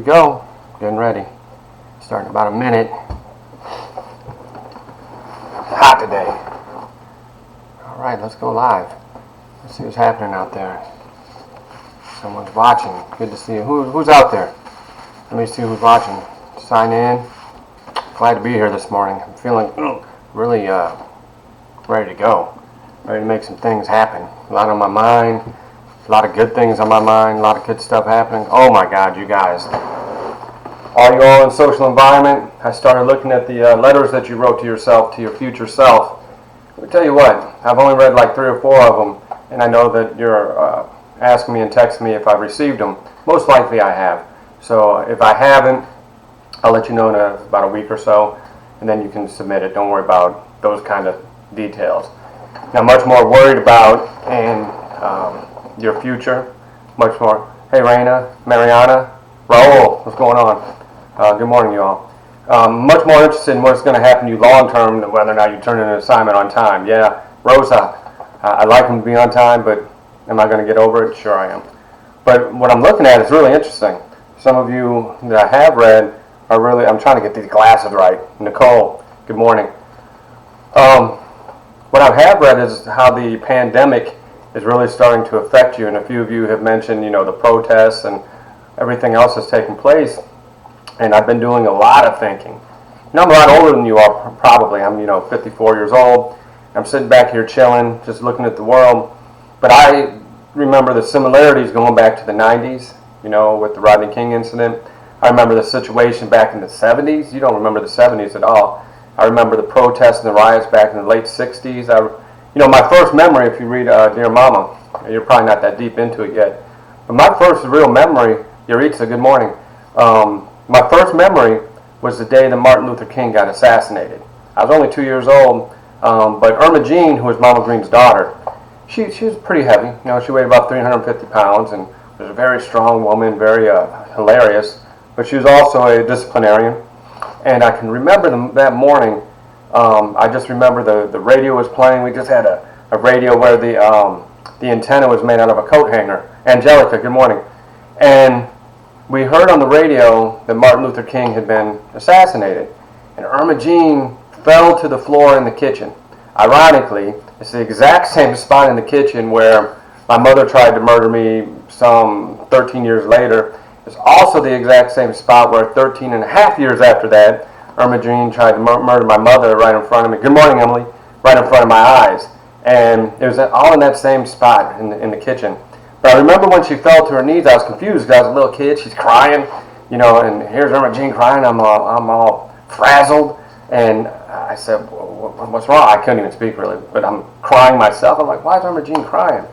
we go. Getting ready. Starting in about a minute. Hot today. All right, let's go live. Let's see what's happening out there. Someone's watching. Good to see you. Who's out there? Let me see who's watching. Sign in. Glad to be here this morning. I'm feeling really ready to go. Ready to make some things happen. A lot on my mind. A lot of good things on my mind. A lot of good stuff happening. Oh my God, you guys. Are you all in social environment? I started looking at the letters that you wrote to yourself, to your future self. Let me tell you what, I've only read like 3 or 4 of them, and I know that you're asking me and texting me if I've received them. Most likely I have. So if I haven't, I'll let you know in about a week or so, and then you can submit it. Don't worry about those kind of details. Now, much more worried about your future, much more. Hey, Raina, Mariana, Raul, what's going on? Good morning, you all. Much more interested in what's going to happen to you long term than whether or not you turn in an assignment on time. Yeah, Rosa, I like them to be on time, but am I going to get over it? Sure I am. But what I'm looking at is really interesting. Some of you that I have read are really, I'm trying to get these glasses right. Nicole, good morning. What I have read is how the pandemic is really starting to affect you, and a few of you have mentioned, the protests and everything else that's taking place. And I've been doing a lot of thinking. I'm a lot older than you are, probably. I'm, 54 years old. I'm sitting back here chilling, just looking at the world. But I remember the similarities going back to the 90s, with the Rodney King incident. I remember the situation back in the 70s. You don't remember the 70s at all. I remember the protests and the riots back in the late 60s. My first memory, if you read Dear Mama, you're probably not that deep into it yet. But my first real memory, Yaritza, good morning. My first memory was the day that Martin Luther King got assassinated. I was only 2 years old, but Irma Jean, who was Mama Green's daughter, she was pretty heavy. She weighed about 350 pounds and was a very strong woman, very hilarious, but she was also a disciplinarian. And I can remember that morning, I just remember the radio was playing. We just had a radio where the antenna was made out of a coat hanger. Angelica, good morning. And we heard on the radio that Martin Luther King had been assassinated, and Irma Jean fell to the floor in the kitchen. Ironically, it's the exact same spot in the kitchen where my mother tried to murder me some 13 years later. It's also the exact same spot where 13 and a half years after that, Irma Jean tried to murder my mother right in front of me. Good morning, Emily. Right in front of my eyes. And it was all in that same spot in the kitchen. But I remember when she fell to her knees, I was confused because I was a little kid. She's crying, and here's Irma Jean crying. I'm all frazzled. And I said, what's wrong? I couldn't even speak really, but I'm crying myself. I'm like, why is Irma Jean crying?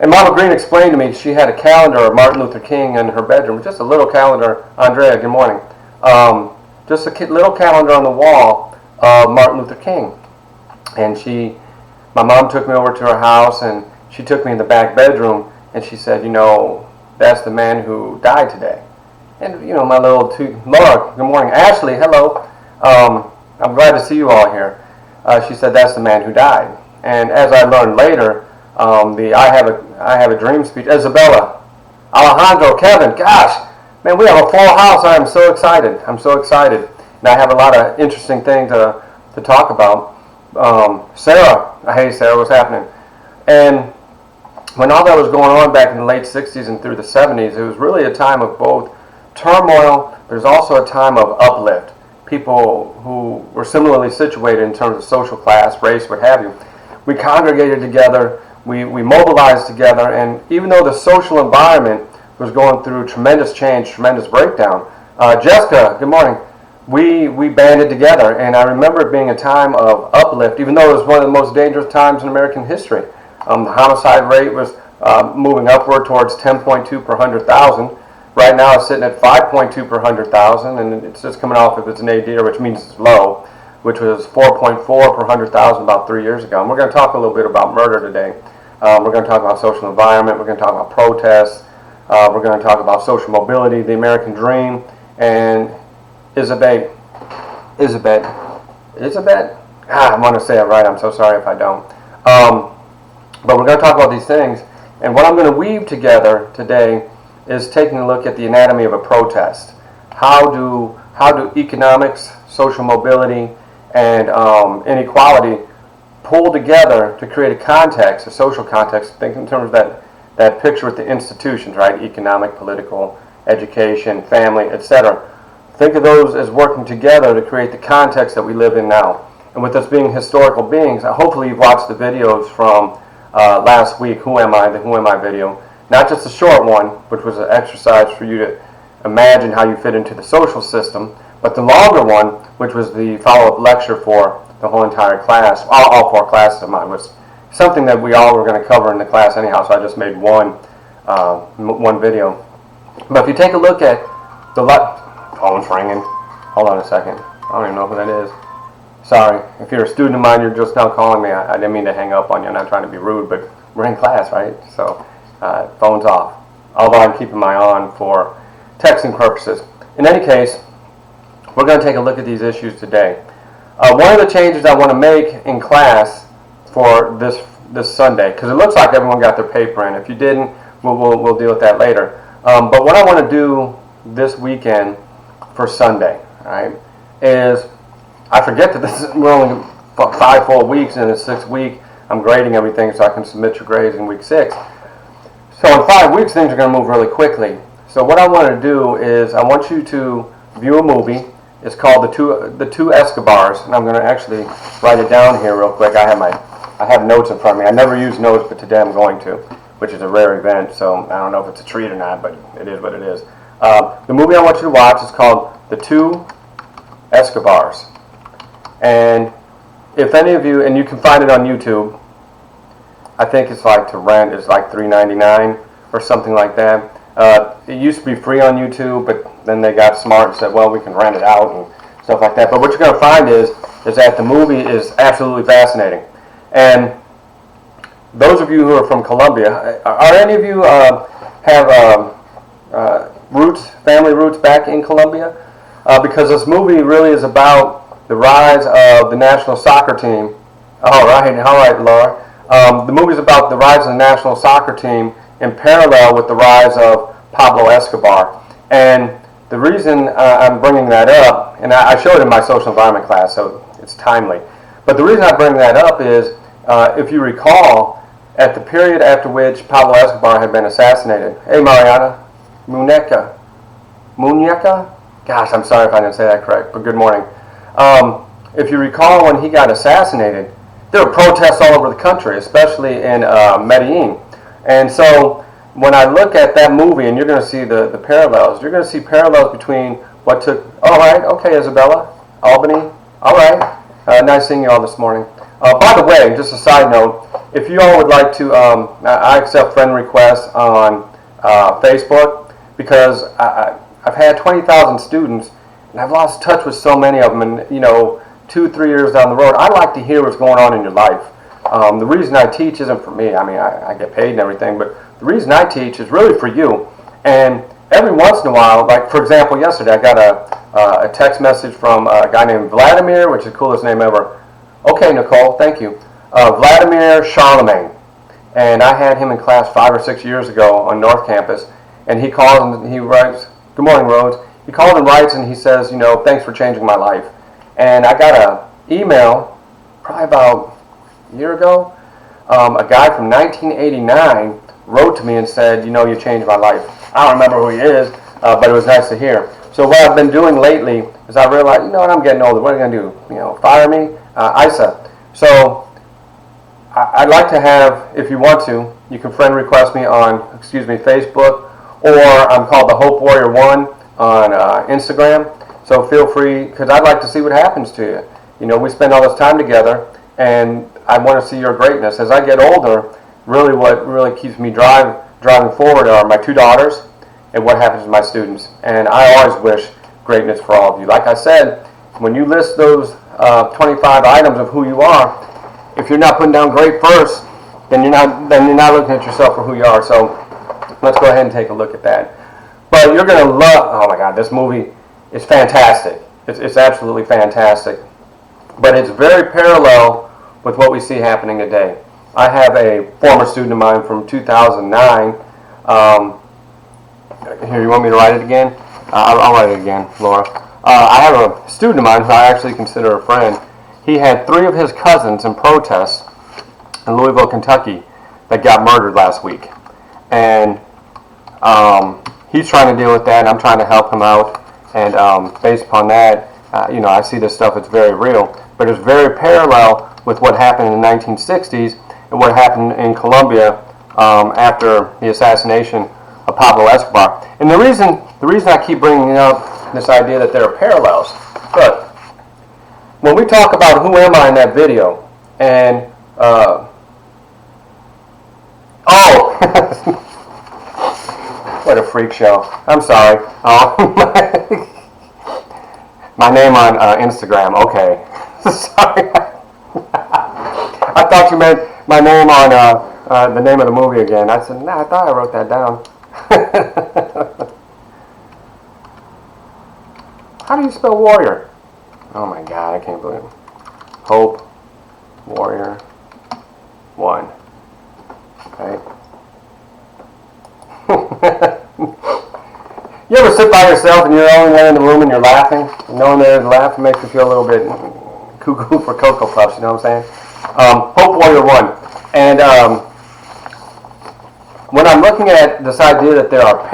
And Mama Green explained to me she had a calendar of Martin Luther King in her bedroom, just a little calendar. Andrea, good morning. Just a little calendar on the wall of Martin Luther King. And my mom took me over to her house, and she took me in the back bedroom, and she said, that's the man who died today. And, my little Laura, good morning. Ashley, hello. I'm glad to see you all here. She said, that's the man who died. And as I learned later, I have a dream speech. Isabella, Alejandro, Kevin, gosh, man, we have a full house. I am so excited. I'm so excited. And I have a lot of interesting things to talk about. Sarah, hey Sarah, what's happening? And when all that was going on back in the late 60s and through the 70s, it was really a time of both turmoil. There's also a time of uplift. People who were similarly situated in terms of social class, race, what have you. We congregated together, we mobilized together, and even though the social environment was going through tremendous change, tremendous breakdown, Jessica, good morning, we banded together, and I remember it being a time of uplift, even though it was one of the most dangerous times in American history. The homicide rate was moving upward towards 10.2 per 100,000. Right now it's sitting at 5.2 per 100,000, and it's just coming off if it's an nadir, which means it's low, which was 4.4 per 100,000 about 3 years ago. And we're going to talk a little bit about murder today. We're going to talk about social environment. We're going to talk about protests. We're going to talk about social mobility, the American dream, and Isabel. I want to say it right. I'm so sorry if I don't. But we're going to talk about these things. And what I'm going to weave together today is taking a look at the anatomy of a protest. How do economics, social mobility, and inequality pull together to create a context, a social context? Think in terms of that picture with the institutions, right? Economic, political, education, family, etc. Think of those as working together to create the context that we live in now. And with us being historical beings, hopefully you've watched the videos from last week, Who Am I, the Who Am I video. Not just the short one, which was an exercise for you to imagine how you fit into the social system, but the longer one, which was the follow-up lecture for the whole entire class, all 4 classes of mine, was something that we all were going to cover in the class anyhow, so I just made one video. But if you take a look at the phone's ringing. Hold on a second. I don't even know who that is. Sorry. If you're a student of mine, you're just now calling me. I didn't mean to hang up on you. I'm not trying to be rude, but we're in class, right? So phone's off. Although I'm keeping my on for texting purposes. In any case, we're going to take a look at these issues today. One of the changes I want to make in class for this Sunday, because it looks like everyone got their paper in. If you didn't, we'll deal with that later. But what I want to do this weekend for Sunday, all right, is I forget that we're only 5 full weeks, and in the 6th week I'm grading everything so I can submit your grades in week 6. So in 5 weeks things are going to move really quickly. So what I want to do is I want you to view a movie. It's called The Two Escobars, and I'm going to actually write it down here real quick. I have notes in front of me. I never use notes, but today I'm going to, which is a rare event, so I don't know if it's a treat or not, but it is what it is. The movie I want you to watch is called The Two Escobars. And if any of you, and you can find it on YouTube, I think it's like to rent is like $3.99 or something like that. It used to be free on YouTube, but then they got smart and said, well, we can rent it out and stuff like that. But what you're going to find is that the movie is absolutely fascinating. And those of you who are from Colombia, are any of you have family roots back in Colombia? Because this movie really is about the rise of the national soccer team. All right, Laura. The movie is about the rise of the national soccer team in parallel with the rise of Pablo Escobar. And the reason I'm bringing that up, and I showed it in my social environment class, so it's timely. But the reason I bring that up is, if you recall, at the period after which Pablo Escobar had been assassinated. Hey, Mariana. Muñeca. Gosh, I'm sorry if I didn't say that correct, but good morning. If you recall, when he got assassinated, there were protests all over the country, especially in Medellin. And so when I look at that movie, and you're going to see the parallels, you're going to see parallels between what took... All right, okay, Isabella, Albany, all right. Nice seeing you all this morning. By the way, just a side note, if you all would like to, I accept friend requests on Facebook, because I've had 20,000 students, and I've lost touch with so many of them, and 2-3 years down the road, I like to hear what's going on in your life. The reason I teach isn't for me. I mean, I get paid and everything, but the reason I teach is really for you. And every once in a while, like for example, yesterday I got a text message from a guy named Vladimir, which is the coolest name ever. Okay, Nicole, thank you. Vladimir Charlemagne. And I had him in class 5 or 6 years ago on North Campus, and he calls and he writes, "Good morning, Rhodes." He calls and writes and he says, "Thanks for changing my life." And I got an email probably about a year ago. A guy from 1989 wrote to me and said, "You changed my life." I don't remember who he is, but it was nice to hear. So what I've been doing lately is I realized, I'm getting older. What are you going to do? Fire me? ISA. So I'd like to have, if you want to, you can friend request me on, Facebook, or I'm called the Hope Warrior 1 on Instagram. So feel free, because I'd like to see what happens to you. We spend all this time together, and I want to see your greatness. As I get older, really what really keeps me driving forward are my 2 daughters and what happens to my students. And I always wish greatness for all of you. Like I said, when you list those 25 items of who you are, if you're not putting down great first, then you're not looking at yourself for who you are. So let's go ahead and take a look at that. But you're going to love, oh my God, this movie is fantastic. It's absolutely fantastic. But it's very parallel with what we see happening today. I have a former student of mine from 2009. Here, you want me to write it again? I'll write it again, Laura. I have a student of mine who I actually consider a friend. He had 3 of his cousins in protests in Louisville, Kentucky, that got murdered last week. And he's trying to deal with that, and I'm trying to help him out. And based upon that, I see this stuff, it's very real. But it's very parallel with what happened in the 1960s and what happened in Colombia after the assassination of Pablo Escobar. And the reason I keep bringing up this idea that there are parallels, look, when we talk about who am I in that video, and what a freak show. I'm sorry. My name on Instagram. Okay. Sorry. I thought you meant my name on the name of the movie again. I said, nah, I thought I wrote that down. How do you spell warrior? Oh my God, I can't believe it. Hope, warrior, 1. Okay. You ever sit by yourself and you're the only one in the room and you're laughing? No one there is laughing, makes you feel a little bit cuckoo for Cocoa Puffs, you know what I'm saying? Hope Warrior 1. And when I'm looking at this idea that there are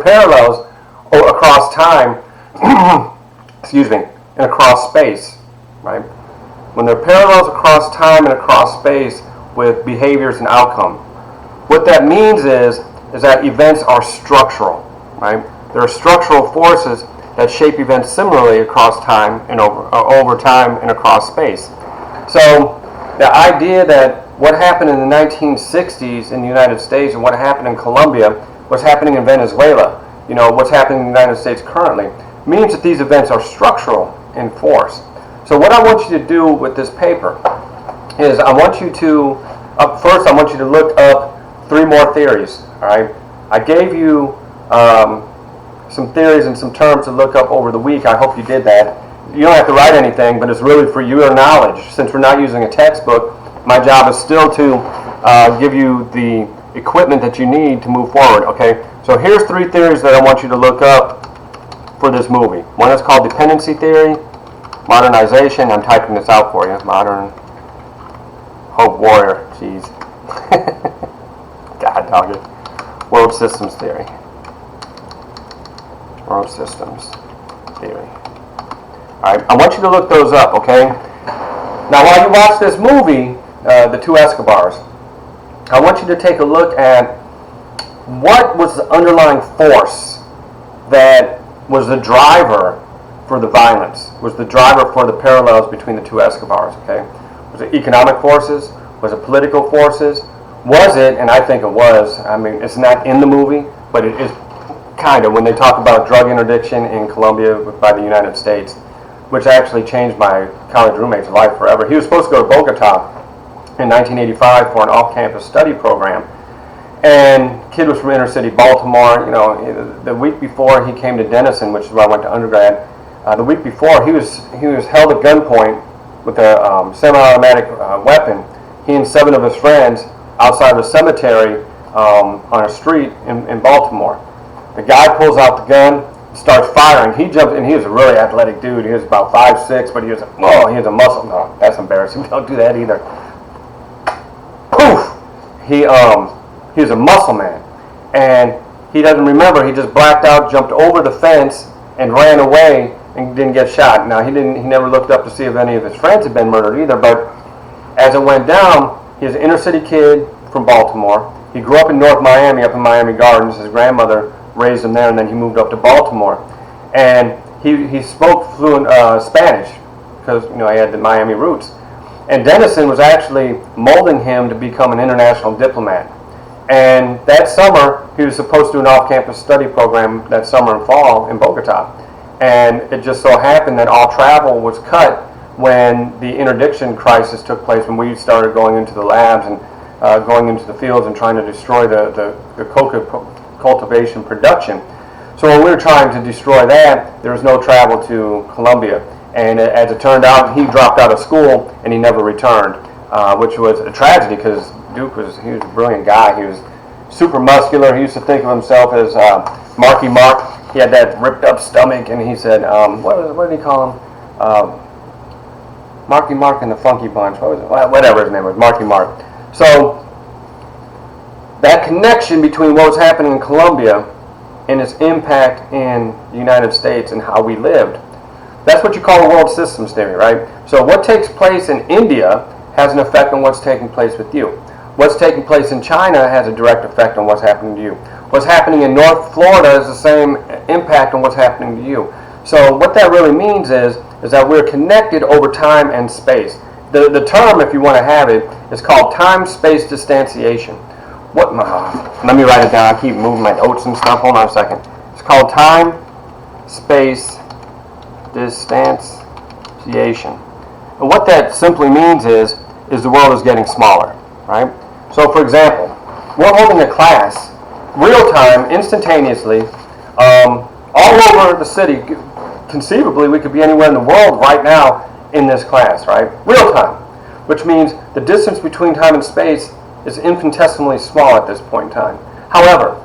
parallels across time, excuse me, and across space, right? When there are parallels across time and across space with behaviors and outcome, what that means is that events are structural, right? There are structural forces that shape events similarly across time and over time and across space. So the idea that what happened in the 1960s in the United States and what happened in Colombia, what's happening in Venezuela, what's happening in the United States currently, means that these events are structural in force. So what I want you to do with this paper is I want you to look up 3 more theories, all right? I gave you some theories and some terms to look up over the week. I hope you did that. You don't have to write anything, but it's really for your knowledge. Since we're not using a textbook, my job is still to give you the equipment that you need to move forward, okay? So here's 3 theories that I want you to look up for this movie. One is called dependency theory, modernization. I'm typing this out for you. Modern hope warrior. Jeez. God dog it. World systems theory. World systems theory. Alright, I want you to look those up, okay? Now while you watch this movie, The 2 Escobars, I want you to take a look at what was the underlying force that was the driver for the violence, was the driver for the parallels between the 2 Escobars, okay? Was it economic forces? Was it political forces? Was it, and I think it was, I mean, it's not in the movie, but it is kind of, when they talk about drug interdiction in Colombia by the United States, which actually changed my college roommate's life forever. He was supposed to go to Bogota in 1985 for an off-campus study program. And the kid was from inner city Baltimore. The week before he came to Denison, which is where I went to undergrad, the week before he was held at gunpoint with a semi-automatic weapon. He and 7 of his friends outside of a cemetery on a street in Baltimore. The guy pulls out the gun, starts firing. He jumped, and he was a really athletic dude. He was about 5'6", but he was a muscle. No, that's embarrassing. Don't do that either. Poof! He was a muscle man, and he doesn't remember. He just blacked out, jumped over the fence, and ran away and didn't get shot. Now he never looked up to see if any of his friends had been murdered either. But as it went down, he was an inner city kid from Baltimore. He grew up in North Miami, up in Miami Gardens. His grandmother raised him there, and then he moved up to Baltimore. And he spoke fluent Spanish because he had the Miami roots. And Denison was actually molding him to become an international diplomat. And that summer, he was supposed to do an off-campus study program that summer and fall in Bogota. And it just so happened that all travel was cut when the interdiction crisis took place, when we started going into the labs and going into the fields and trying to destroy the coca cultivation production. So when we were trying to destroy that, there was no travel to Colombia. And as it turned out, he dropped out of school and he never returned, which was a tragedy because Duke was a brilliant guy. He was super muscular. He used to think of himself as Marky Mark. He had that ripped up stomach, and he said, what did he call him? Marky Mark and the Funky Bunch. What was it? Whatever his name was, Marky Mark. So that connection between what was happening in Colombia and its impact in the United States and how we lived, that's what you call a world systems theory, right? So what takes place in India has an effect on what's taking place with you. What's taking place in China has a direct effect on what's happening to you. What's happening in North Florida has the same impact on what's happening to you. So what that really means is that we're connected over time and space. The term, if you want to have it, is called time-space distanciation. Let me write it down. I keep moving my notes and stuff. Hold on a second. It's called time-space distanciation. And what that simply means is the world is getting smaller, right? So, for example, we're holding a class, real time, instantaneously, all over the city. Conceivably, we could be anywhere in the world right now in this class, right? Real time, which means the distance between time and space is infinitesimally small at this point in time. However,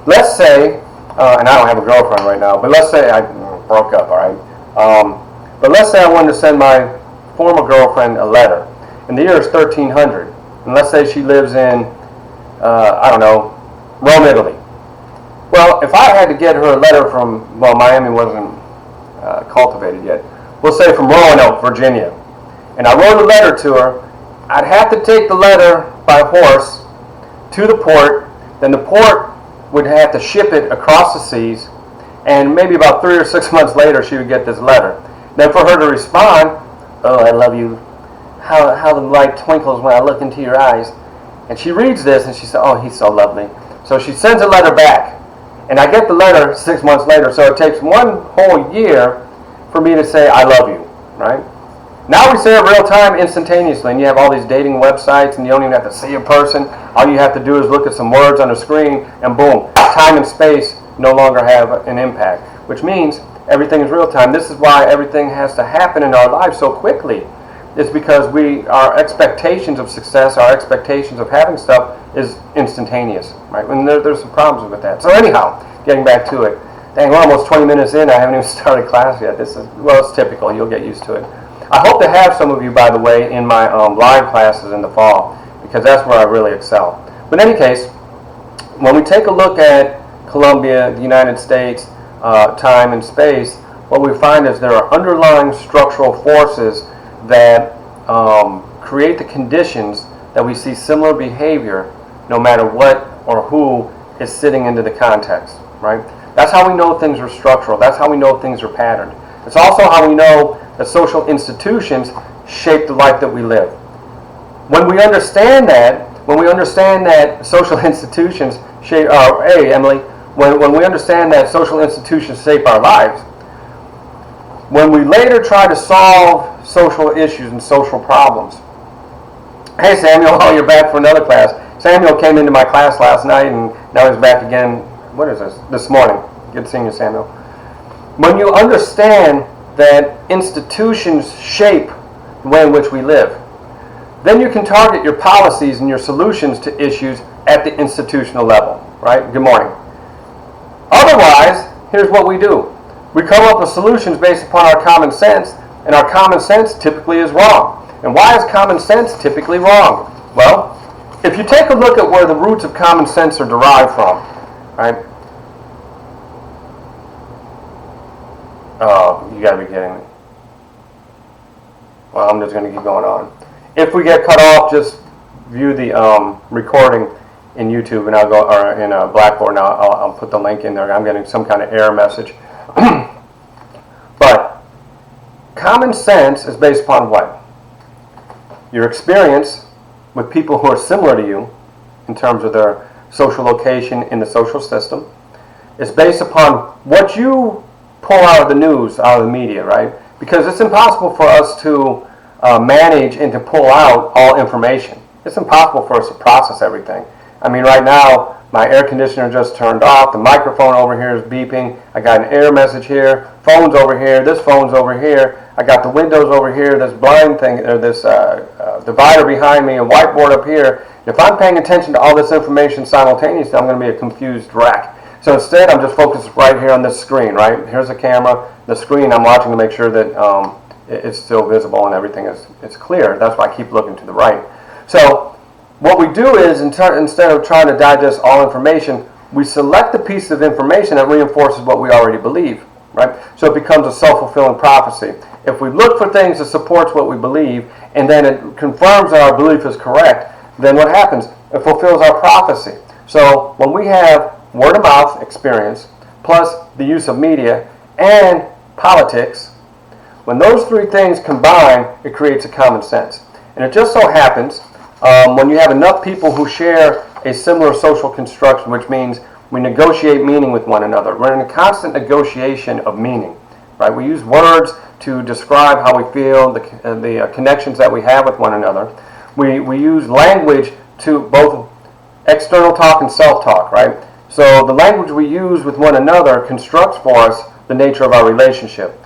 let's say, and I don't have a girlfriend right now, but let's say I broke up, all right? But let's say I wanted to send my former girlfriend a letter, and the year is 1300, and let's say she lives in, I don't know, Rome, Italy. Well, if I had to get her a letter from, well, Miami wasn't cultivated yet, we'll say from Roanoke, Virginia, and I wrote a letter to her, I'd have to take the letter by horse to the port, then the port would have to ship it across the seas, and maybe about 3 or 6 months later she would get this letter. Then for her to respond, oh, I love you, how the light twinkles when I look into your eyes. And she reads this and she says, oh, he's so lovely. So she sends a letter back. And I get the letter 6 months later. So it takes 1 whole year for me to say, I love you, right? Now we say it real time, instantaneously. And you have all these dating websites and you don't even have to see a person. All you have to do is look at some words on the screen and boom, time and space no longer have an impact. Which means everything is real time. This is why everything has to happen in our lives so quickly. It's because our expectations of success, our expectations of having stuff is instantaneous, right? And there's some problems with that. So anyhow, getting back to it. Dang, we're almost 20 minutes in. I haven't even started class yet. Well, it's typical. You'll get used to it. I hope to have some of you, by the way, in my live classes in the fall, because that's where I really excel. But in any case, when we take a look at Colombia, the United States, time and space, what we find is there are underlying structural forces that create the conditions that we see similar behavior no matter what or who is sitting into the context, right? That's how we know things are structural. That's how we know things are patterned. It's also how we know that social institutions shape the life that we live. When we understand that social institutions shape, hey Emily, when we understand that social institutions shape our lives, when we later try to solve social issues and social problems. Hey Samuel, oh, you're back for another class. Samuel came into my class last night and now he's back again, what is this morning. Good seeing you, Samuel. When you understand that institutions shape the way in which we live, then you can target your policies and your solutions to issues at the institutional level, right? Good morning. Otherwise, here's what we do. We come up with solutions based upon our common sense, and our common sense typically is wrong. And why is common sense typically wrong? Well, if you take a look at where the roots of common sense are derived from, right? Oh, you gotta be kidding me. Well, I'm just gonna keep going on. If we get cut off, just view the recording in YouTube, and I'll go, or in Blackboard. Now I'll put the link in there. I'm getting some kind of error message. But common sense is based upon what? Your experience with people who are similar to you in terms of their social location in the social system. It's based upon what you pull out of the news, out of the media, right? Because it's impossible for us to manage and to pull out all information. It's impossible for us to process everything. I mean, right now, my air conditioner just turned off. The microphone over here is beeping. I got an error message here. Phone's over here. This phone's over here. I got the windows over here. This blind thing, or this divider behind me, a whiteboard up here. If I'm paying attention to all this information simultaneously, I'm going to be a confused wreck. So instead, I'm just focused right here on this screen, right? Here's the camera, the screen I'm watching to make sure that it's still visible and everything is clear. That's why I keep looking to the right. So what we do is, instead of trying to digest all information, we select the piece of information that reinforces what we already believe, right? So it becomes a self-fulfilling prophecy. If we look for things that supports what we believe, and then it confirms that our belief is correct, then what happens? It fulfills our prophecy. So when we have word-of-mouth experience, plus the use of media and politics, when those three things combine, it creates a common sense. And it just so happens, when you have enough people who share a similar social construction, which means we negotiate meaning with one another. We're in a constant negotiation of meaning, right? We use words to describe how we feel, the connections that we have with one another. We use language to both external talk and self-talk, right? So the language we use with one another constructs for us the nature of our relationship.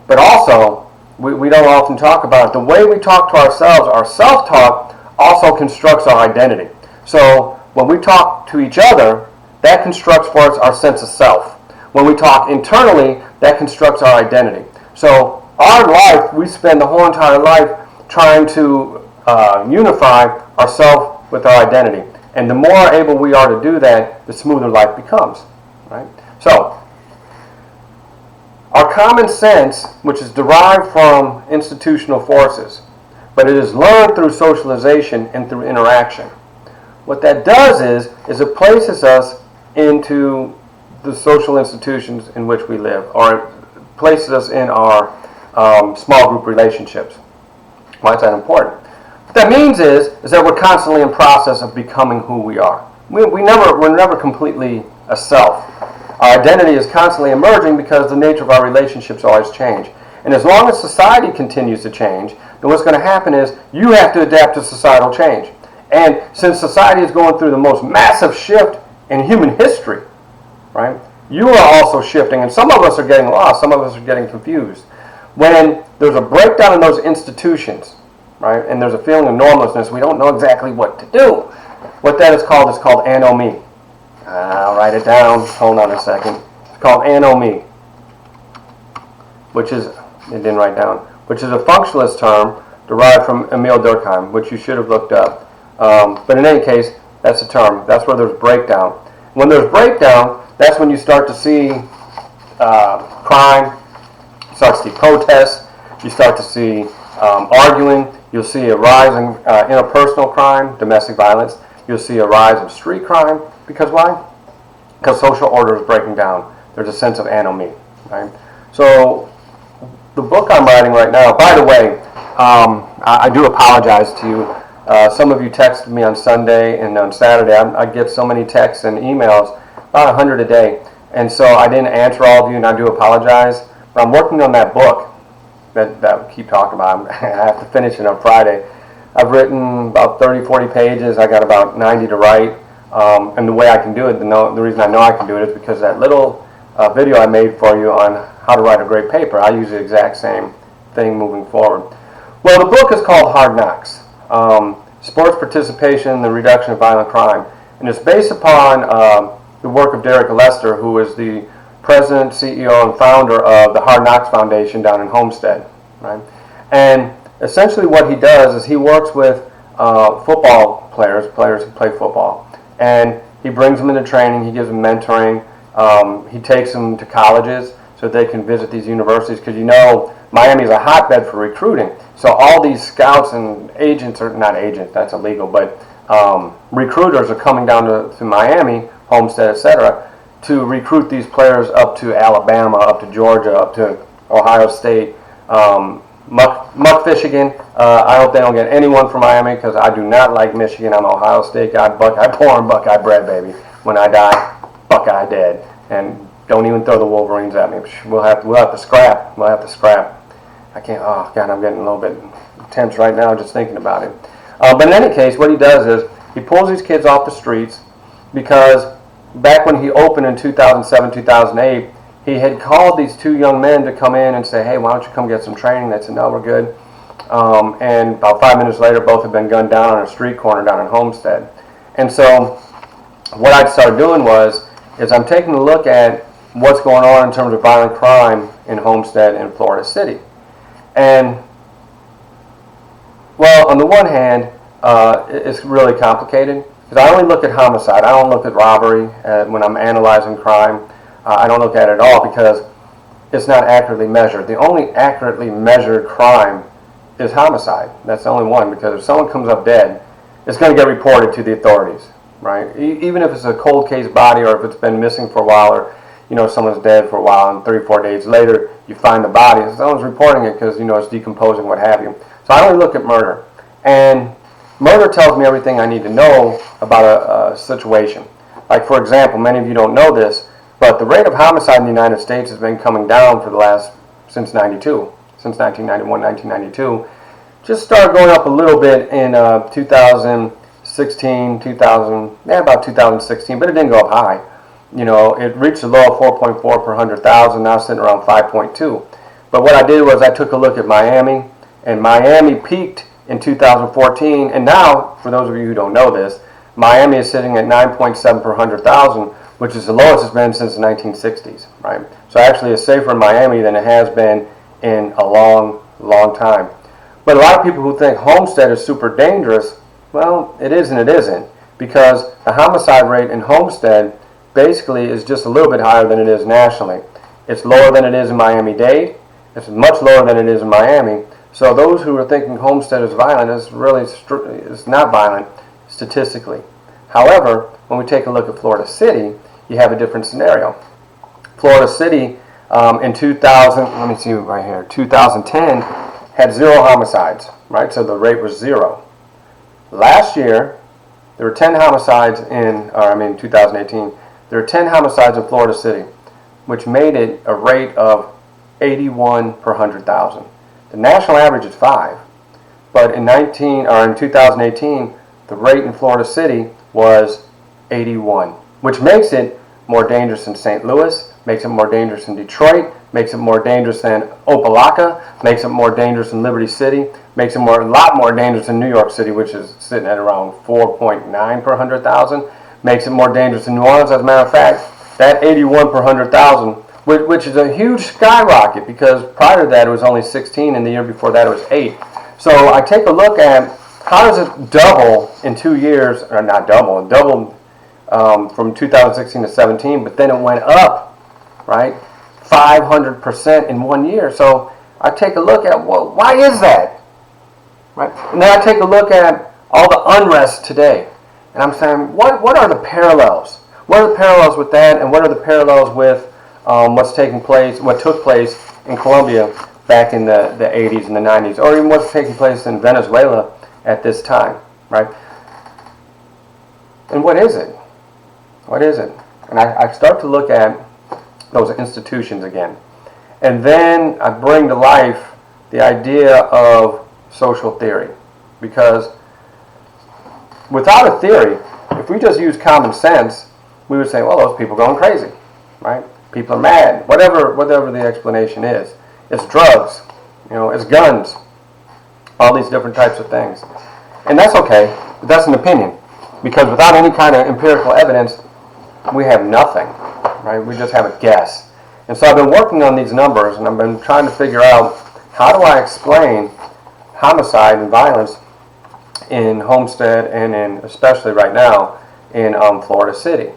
But also, we don't often talk about it. The way we talk to ourselves, our self-talk, also constructs our identity. So when we talk to each other, that constructs for us our sense of self. When we talk internally, that constructs our identity. So our life, we spend the whole entire life trying to unify ourself with our identity. And the more able we are to do that, the smoother life becomes, right? So, our common sense, which is derived from institutional forces, but it is learned through socialization and through interaction. What that does is it places us into the social institutions in which we live, or it places us in our small group relationships. Why is that important? What that means is that we're constantly in process of becoming who we are. We're never completely a self. Our identity is constantly emerging because the nature of our relationships always change. And as long as society continues to change, then what's going to happen is you have to adapt to societal change. And since society is going through the most massive shift in human history, right, you are also shifting, and some of us are getting lost, some of us are getting confused. When there's a breakdown in those institutions, right, and there's a feeling of normlessness, we don't know exactly what to do. What that is called anomie. I'll write it down. Hold on a second. It's called anomie, which is, it didn't write down, which is a functionalist term derived from Emile Durkheim, which you should have looked up. But in any case, that's a term. That's where there's breakdown. When there's breakdown, that's when you start to see crime, you start to see protests, you start to see arguing, you'll see a rise in interpersonal crime, domestic violence, you'll see a rise of street crime. Because why? Because social order is breaking down. There's a sense of anomie, right? So the book I'm writing right now, by the way, I do apologize to you. Some of you texted me on Sunday and on Saturday. I get so many texts and emails, about 100 a day. And so I didn't answer all of you, and I do apologize. But I'm working on that book that we keep talking about. I have to finish it on Friday. I've written about 30, 40 pages. I got about 90 to write. And the way I can do it, the reason I know I can do it is because that little video I made for you on how to write a great paper, I use the exact same thing moving forward. Well, the book is called Hard Knocks, Sports Participation and the Reduction of Violent Crime. And it's based upon the work of Derek Lester, who is the president, CEO, and founder of the Hard Knocks Foundation down in Homestead. Right? And essentially what he does is he works with football players who play football. And he brings them into training, he gives them mentoring, he takes them to colleges so that they can visit these universities, because you know Miami is a hotbed for recruiting. So all these scouts and agents, or not agents, that's illegal, but recruiters are coming down to Miami, Homestead, etc., to recruit these players up to Alabama, up to Georgia, up to Ohio State, Muck Michigan. I hope they don't get anyone from Miami, because I do not like Michigan. I'm an Ohio State guy, Buckeye born, Buckeye bred, baby. When I die, Buckeye dead. And don't even throw the Wolverines at me. We'll have to scrap. We'll have to scrap. I can't. Oh God, I'm getting a little bit tense right now just thinking about it. But in any case, what he does is he pulls these kids off the streets, because back when he opened in 2007, 2008. He had called these two young men to come in and say, hey, why don't you come get some training? They said, no, we're good. and about 5 minutes later, both had been gunned down on a street corner down in Homestead. And so what I started doing is I'm taking a look at what's going on in terms of violent crime in Homestead and Florida City. And, well, on the one hand, it's really complicated, because I only look at homicide. I don't look at robbery when I'm analyzing crime. I don't look at it at all because it's not accurately measured. The only accurately measured crime is homicide. That's the only one, because if someone comes up dead, it's going to get reported to the authorities, right? Even if it's a cold case body, or if it's been missing for a while, or someone's dead for a while, and 3 or 4 days later you find the body, and someone's reporting it because it's decomposing, what have you. So I only look at murder, and murder tells me everything I need to know about a situation. Like, for example, many of you don't know this, but the rate of homicide in the United States has been coming down for since 92, since 1991, 1992. Just started going up a little bit in 2016, about 2016, but it didn't go up high. It reached a low of 4.4 per 100,000, now sitting around 5.2. But what I did was I took a look at Miami, and Miami peaked in 2014, and now, for those of you who don't know this, Miami is sitting at 9.7 per 100,000, which is the lowest it's been since the 1960s, right? So actually it's safer in Miami than it has been in a long, long time. But a lot of people who think Homestead is super dangerous, well, it is and it isn't, because the homicide rate in Homestead basically is just a little bit higher than it is nationally. It's lower than it is in Miami-Dade. It's much lower than it is in Miami. So those who are thinking Homestead is violent is not violent statistically. However, when we take a look at Florida City, you have a different scenario. Florida City in 2010 had 0 homicides, right? So the rate was 0. Last year, there were 10 homicides 2018. There were 10 homicides in Florida City, which made it a rate of 81 per 100,000. The national average is 5, but in 2018, the rate in Florida City was 81, which makes it more dangerous in St. Louis, makes it more dangerous in Detroit, makes it more dangerous than Opelika, makes it more dangerous in Liberty City, makes it a lot more dangerous in New York City, which is sitting at around 4.9 per 100,000, makes it more dangerous in New Orleans. As a matter of fact, that 81 per 100,000, which is a huge skyrocket, because prior to that it was only 16, and the year before that it was 8. So I take a look at how does it double in 2 years, or not double, it doubled from 2016 to 17, but then it went up, right, 500% in 1 year. So I take a look at, well, why is that, right? And then I take a look at all the unrest today, and I'm saying, what are the parallels? What are the parallels with that, and what are the parallels with what took place in Colombia back in the 80s and the 90s, or even what's taking place in Venezuela at this time, right? And what is it? What is it? And I start to look at those institutions again. And then I bring to life the idea of social theory. Because without a theory, if we just use common sense, we would say, well, those people are going crazy, right? People are mad, whatever the explanation is. It's drugs, it's guns, all these different types of things. And that's okay, but that's an opinion. Because without any kind of empirical evidence, we have nothing, right? We just have a guess. And so I've been working on these numbers, and I've been trying to figure out, how do I explain homicide and violence in Homestead and especially right now, in Florida City.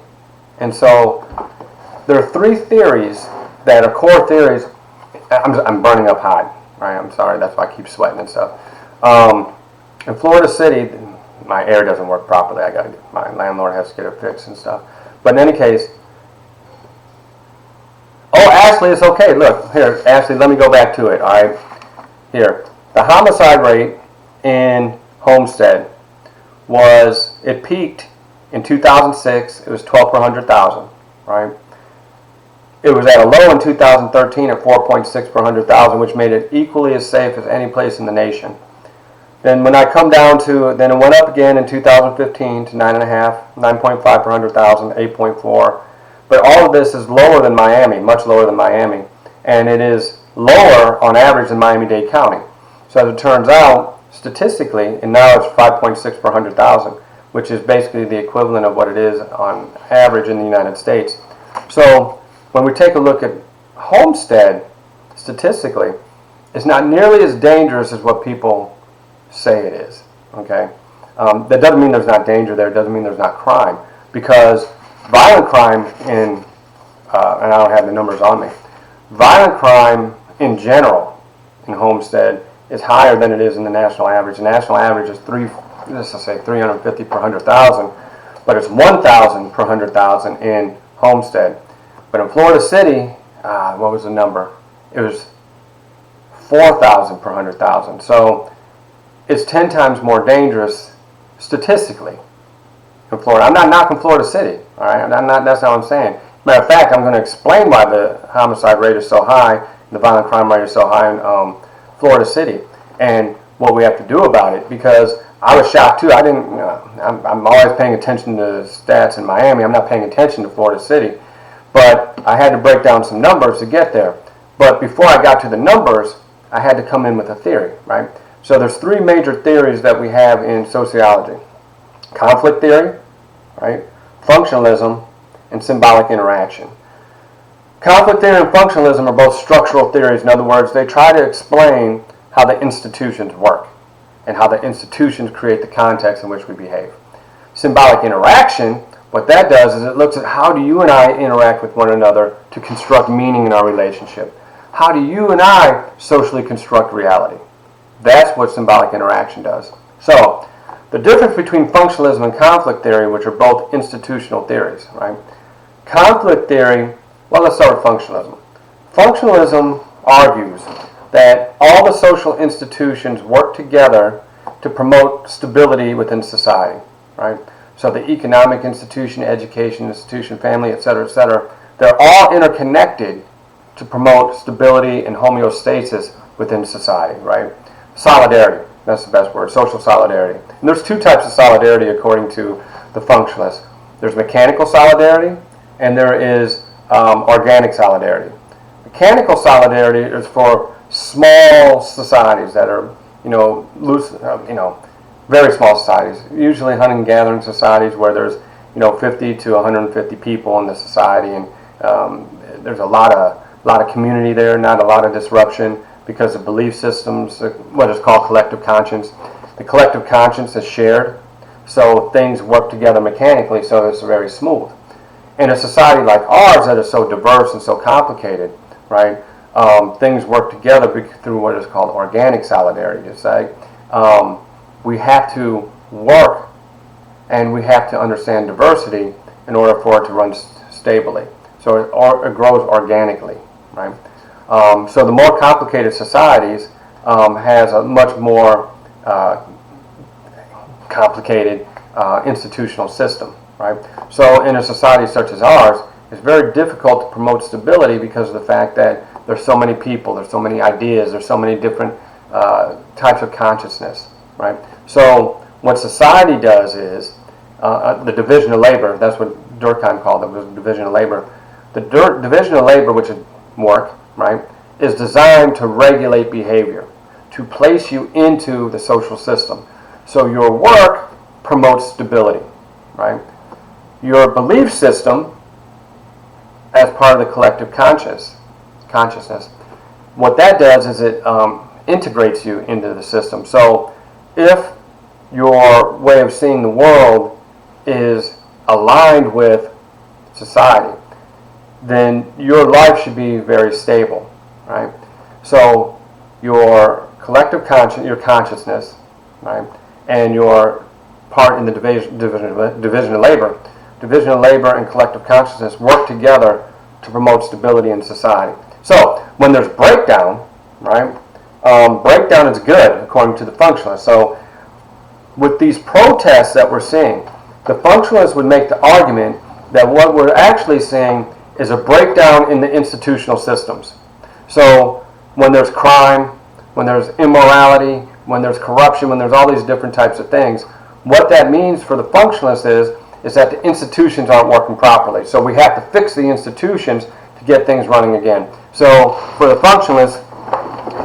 And so there are 3 theories that are core theories. I'm burning up hot, right? I'm sorry, that's why I keep sweating and stuff. In Florida City, my air doesn't work properly. My landlord has to get it fixed and stuff. But in any case, Ashley, it's okay. Look, here, Ashley, let me go back to it, all right? Here, the homicide rate in Homestead it peaked in 2006. It was 12 per 100,000, right? It was at a low in 2013 at 4.6 per 100,000, which made it equally as safe as any place in the nation. Then when I come down to, then it went up again in 2015 to 9.5 per 100,000, 8.4. But all of this is lower than Miami, much lower than Miami. And it is lower on average than Miami-Dade County. So as it turns out, statistically, and now it's 5.6 per 100,000, which is basically the equivalent of what it is on average in the United States. So when we take a look at homestead, statistically, it's not nearly as dangerous as what people say it is. Okay, that doesn't mean there's not danger there. It doesn't mean there's not crime, because violent crime and I don't have the numbers on me. Violent crime in general in homestead is higher than it is in the national average. The national average is 350 per 100,000, but it's 1,000 per 100,000 in homestead. But in Florida City, what was the number? It was 4,000 per 100,000. So it's 10 times more dangerous statistically in Florida. I'm not knocking Florida City, all right? That's not what I'm saying. Matter of fact, I'm going to explain why the homicide rate is so high, the violent crime rate is so high in Florida City, and what we have to do about it. Because I was shocked too. I'm always paying attention to stats in Miami. I'm not paying attention to Florida City, but I had to break down some numbers to get there. But before I got to the numbers, I had to come in with a theory, right? So there's three major theories that we have in sociology: conflict theory, right? Functionalism, and symbolic interaction. Conflict theory and functionalism are both structural theories. In other words, they try to explain how the institutions work and how the institutions create the context in which we behave. Symbolic interaction, what that does is it looks at how do you and I interact with one another to construct meaning in our relationship. How do you and I socially construct reality? That's what symbolic interaction does. So, the difference between functionalism and conflict theory, which are both institutional theories, right? Conflict theory, well, let's start with functionalism. Functionalism argues that all the social institutions work together to promote stability within society, right? So the economic institution, education institution, family, etc., they're all interconnected to promote stability and homeostasis within society, right? Solidarity, that's the best word, social solidarity. And there's two types of solidarity according to the functionalists. There's mechanical solidarity and there is organic solidarity. Mechanical solidarity is for small societies that are, loose, very small societies, usually hunting and gathering societies where there's, 50 to 150 people in the society, and there's a lot of community there, not a lot of disruption because of belief systems, what is called collective conscience. The collective conscience is shared, so things work together mechanically, so it's very smooth. In a society like ours that is so diverse and so complicated, right, things work together through what is called organic solidarity. It's like we have to work and we have to understand diversity in order for it to run stably. So it grows organically, right? So the more complicated societies has a much more complicated institutional system, right? So in a society such as ours, it's very difficult to promote stability because of the fact that there's so many people, there's so many ideas, there's so many different types of consciousness, right? So what society does is the division of labor. That's what Durkheim called it, was the division of labor. The division of labor, which is work, right, is designed to regulate behavior, to place you into the social system. So your work promotes stability, right? Your belief system, as part of the collective consciousness, what that does is it integrates you into the system. So if your way of seeing the world is aligned with society, then your life should be very stable, right? So your collective your consciousness, right, and your part in the division of labor and collective consciousness work together to promote stability in society. So when there's breakdown, right, breakdown is good according to the functionalists. So with these protests that we're seeing, the functionalists would make the argument that what we're actually seeing is a breakdown in the institutional systems. So when there's crime, when there's immorality, when there's corruption, when there's all these different types of things, what that means for the functionalists is that the institutions aren't working properly. So we have to fix the institutions to get things running again. So for the functionalists,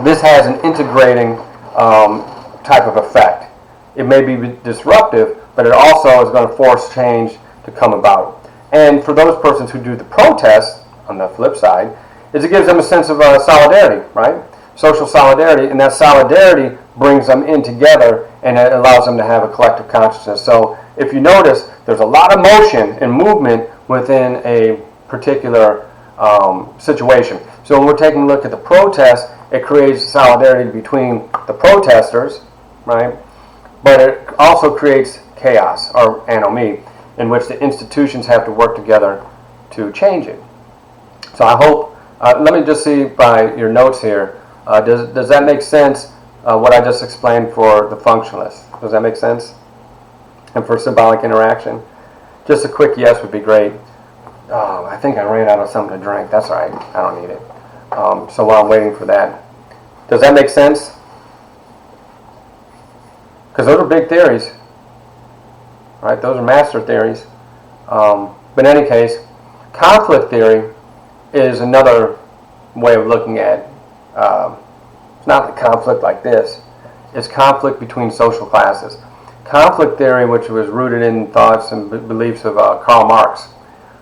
this has an integrating type of effect. It may be disruptive, but it also is going to force change to come about. And for those persons who do the protest, on the flip side, is it gives them a sense of solidarity, right? Social solidarity, and that solidarity brings them in together, and it allows them to have a collective consciousness. So if you notice, there's a lot of motion and movement within a particular situation. So when we're taking a look at the protest, it creates solidarity between the protesters, right? But it also creates chaos, or anomie, in which the institutions have to work together to change it. So I hope, let me just see by your notes here, does that make sense, what I just explained for the functionalists? Does that make sense? And for symbolic interaction? Just a quick yes would be great. Oh, I think I ran out of something to drink. That's all right. I don't need it. So while I'm waiting for that, does that make sense? Because those are big theories, right? Those are master theories. But in any case, conflict theory is another way of looking at. It's not the conflict like this. It's conflict between social classes. Conflict theory, which was rooted in thoughts and beliefs of Karl Marx.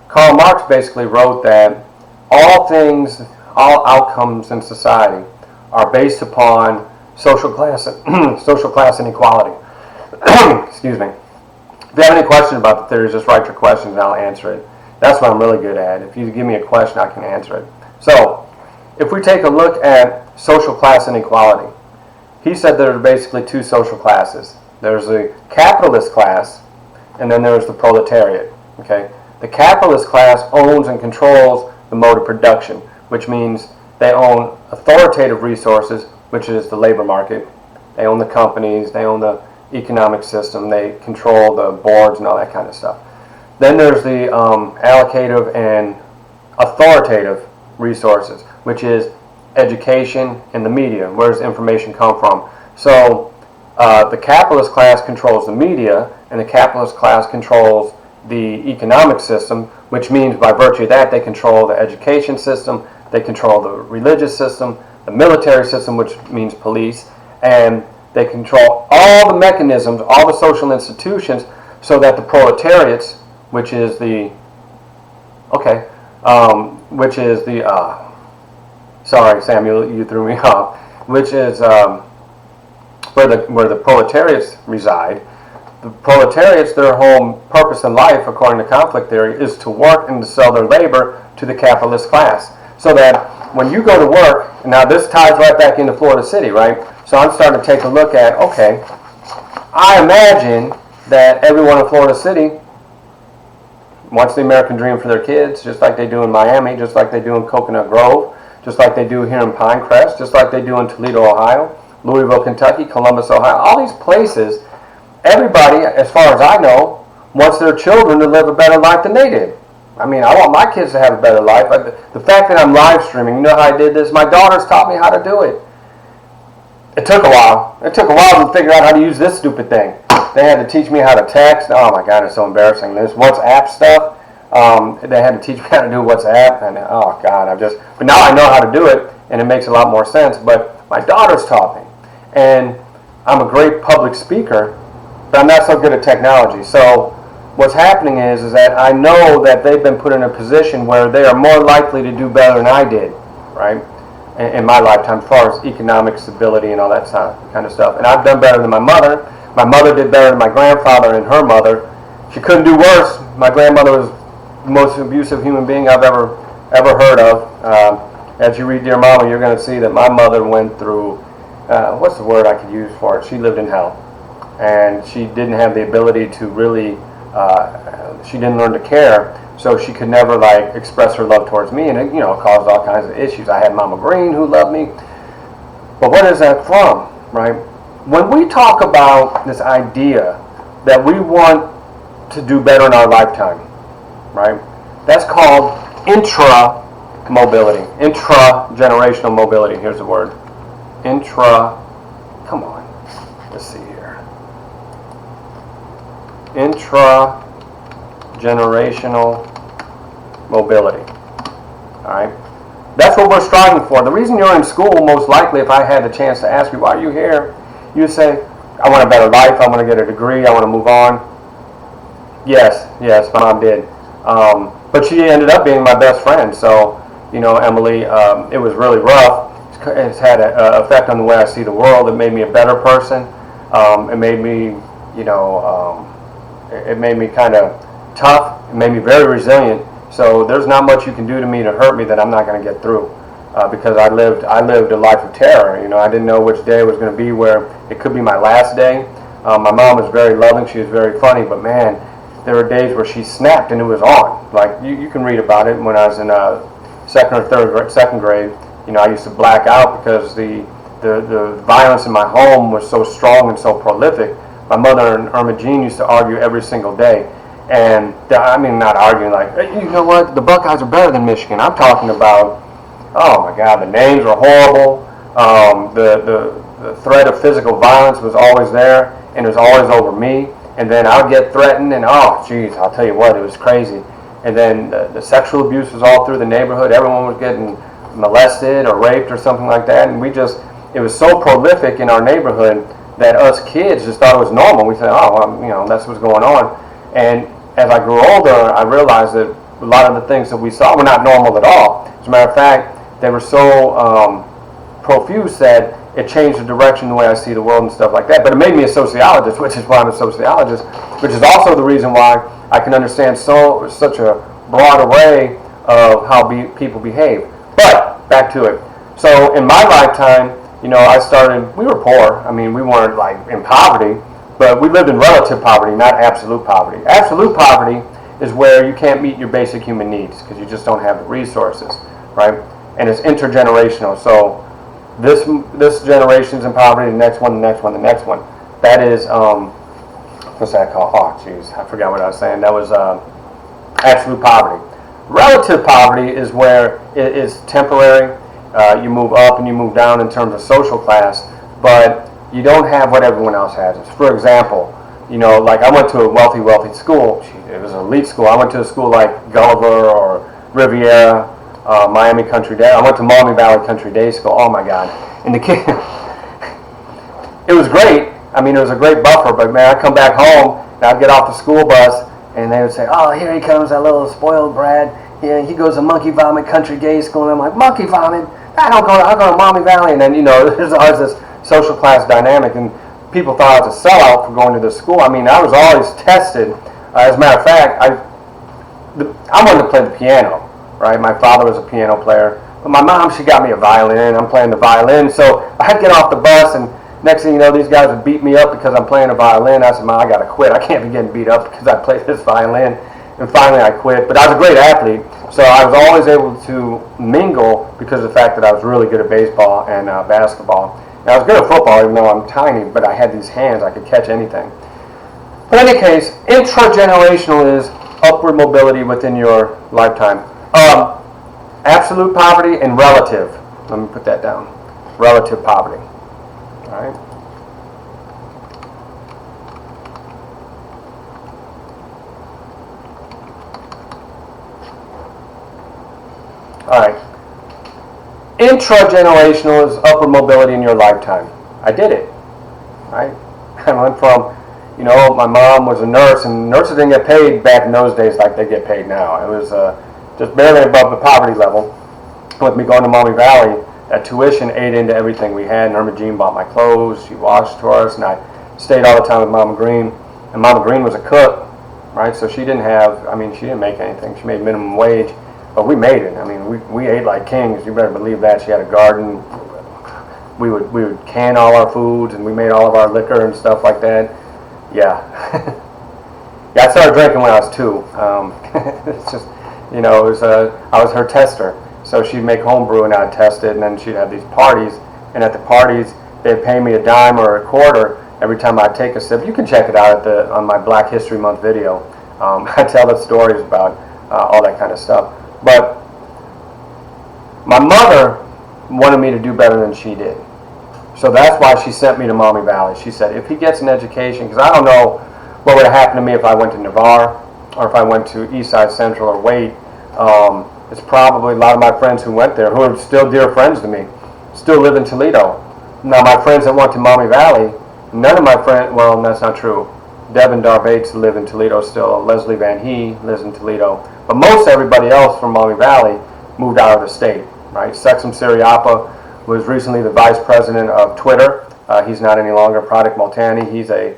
Karl Marx basically wrote that all things, all outcomes in society are based upon social class inequality. Excuse me. If you have any questions about the theories, just write your questions and I'll answer it. That's what I'm really good at. If you give me a question, I can answer it. So, if we take a look at social class inequality, he said there are basically two social classes. There's the capitalist class, and then there's the proletariat. Okay? The capitalist class owns and controls the mode of production, which means they own authoritative resources, which is the labor market. They own the companies, they own the economic system, they control the boards and all that kind of stuff. Then there's the allocative and authoritative resources, which is education and the media. Where does information come from? So the capitalist class controls the media, and the capitalist class controls the economic system, which means by virtue of that they control the education system, they control the religious system, the military system, which means police, and they control all the mechanisms, all the social institutions, so that the proletariats, which is the sorry, Samuel, you threw me off, which is where the proletariats reside. The proletariats, their whole purpose in life, according to conflict theory, is to work and to sell their labor to the capitalist class. So that when you go to work, and now this ties right back into Florida City, right? So I'm starting to take a look at, okay, I imagine that everyone in Florida City wants the American dream for their kids, just like they do in Miami, just like they do in Coconut Grove, just like they do here in Pinecrest, just like they do in Toledo, Ohio, Louisville, Kentucky, Columbus, Ohio. All these places, everybody, as far as I know, wants their children to live a better life than they did. I mean, I want my kids to have a better life. The fact that I'm live streaming, you know how I did this? My daughters taught me how to do it. It took a while. It took a while to figure out how to use this stupid thing. They had to teach me how to text. Oh my God, it's so embarrassing. This WhatsApp stuff. They had to teach me how to do WhatsApp, and oh God, but now I know how to do it, and it makes a lot more sense. But my daughters taught me, and I'm a great public speaker, but I'm not so good at technology. So what's happening is that I know that they've been put in a position where they are more likely to do better than I did, right? In my lifetime, as far as economic stability and all that kind of stuff. And I've done better than my mother. My mother did better than my grandfather and her mother. She couldn't do worse. My grandmother was the most abusive human being I've ever heard of. As you read Dear Mama, you're going to see that my mother went through, what's the word I could use for it? She lived in hell. And she didn't have the ability to really, she didn't learn to care. So she could never express her love towards me, and it caused all kinds of issues. I had Mama Green who loved me. But what is that from, right? When we talk about this idea that we want to do better in our lifetime, right? That's called intra-mobility, intra-generational mobility. Here's the word. Come on, let's see here. Intra-generational mobility. Alright? That's what we're striving for. The reason you're in school, most likely, if I had the chance to ask you, why are you here, You say, I want a better life, I want to get a degree, I want to move on. Yes, my mom did. But she ended up being my best friend. So, Emily, it was really rough. It's had an effect on the way I see the world. It made me a better person. It made me, it made me kind of tough. It made me very resilient. So there's not much you can do to me to hurt me that I'm not going to get through. Because I lived a life of terror. I didn't know which day was going to be, where it could be my last day. My mom was very loving. She was very funny. But man, there were days where she snapped and it was on. Like you can read about it. When I was in second grade, I used to black out because the violence in my home was so strong and so prolific. My mother and Irma Jean used to argue every single day. And I mean, not arguing like, hey, you know what, the Buckeyes are better than Michigan. I'm talking about, oh my God, the names were horrible. The threat of physical violence was always there, and it was always over me. And then I'd get threatened, and oh, geez, I'll tell you what, it was crazy. And then the sexual abuse was all through the neighborhood. Everyone was getting molested or raped or something like that. And it was so prolific in our neighborhood that us kids just thought it was normal. We said, oh, well, that's what's going on. And as I grew older, I realized that a lot of the things that we saw were not normal at all. As a matter of fact, they were so profuse that it changed the direction, the way I see the world and stuff like that. But it made me a sociologist, which is why I'm a sociologist, which is also the reason why I can understand such a broad array of how people behave. But back to it. So in my lifetime, we were poor. I mean, we weren't like in poverty, but we lived in relative poverty, not absolute poverty. Absolute poverty is where you can't meet your basic human needs because you just don't have the resources, right? And it's intergenerational. So this generation's in poverty, the next one, the next one, the next one. That is, what's that called? Oh, jeez, I forgot what I was saying. That was absolute poverty. Relative poverty is where it is temporary. You move up and you move down in terms of social class, but you don't have what everyone else has. For example, like I went to a wealthy school. It was an elite school. I went to a school like Gulliver or Riviera, Miami Country Day. I went to Maumee Valley Country Day School. Oh my God! And the kid, it was great. I mean, it was a great buffer. But man, I'd come back home and I'd get off the school bus and they would say, "Oh, here he comes, that little spoiled brat. Yeah, he goes to Monkey Vomit Country Day School." And I'm like, "Monkey Vomit? I go to Maumee Valley." And then there's always this social class dynamic, and people thought I was a sellout for going to this school. I mean, I was always tested. As a matter of fact, I wanted to play the piano. Right, my father was a piano player, but my mom, she got me a violin. I'm playing the violin, so I'd get off the bus, and next thing you know, these guys would beat me up because I'm playing a violin. I said, "Mom, I gotta quit. I can't be getting beat up because I play this violin." And finally, I quit. But I was a great athlete, so I was always able to mingle because of the fact that I was really good at baseball and basketball. And I was good at football, even though I'm tiny, but I had these hands. I could catch anything. But in any case, intragenerational is upward mobility within your lifetime. Absolute poverty and relative. Let me put that down. Relative poverty. All right. All right. Intragenerational is upward mobility in your lifetime. I did it. Right. I went from, my mom was a nurse, and nurses didn't get paid back in those days like they get paid now. It was just barely above the poverty level. With me going to Maumee Valley, that tuition ate into everything we had. And Irma Jean bought my clothes, she washed for us, and I stayed all the time with Mama Green. And Mama Green was a cook, right? So she didn't make anything. She made minimum wage, but we made it. I mean, we ate like kings. You better believe that. She had a garden. We would can all our foods, and we made all of our liquor and stuff like that. Yeah. Yeah, I started drinking when I was 2. It's just, I was her tester. So she'd make homebrew and I'd test it, and then she'd have these parties. And at the parties, they'd pay me a dime or a quarter every time I'd take a sip. You can check it out on my Black History Month video. I tell the stories about all that kind of stuff. But my mother wanted me to do better than she did. So that's why she sent me to Maumee Valley. She said, if he gets an education, because I don't know what would have happened to me if I went to Navarre or if I went to Eastside Central or Wade. It's probably a lot of my friends who went there, who are still dear friends to me, still live in Toledo. Now, my friends that went to Maumee Valley, None of my friends, well, that's not true. Devin Darbates live in Toledo still. Leslie Van He lives in Toledo. But most everybody else from Maumee Valley moved out of the state, right? Sexum Siriappa was recently the vice president of Twitter. He's not any longer. Pratik Multani, he's a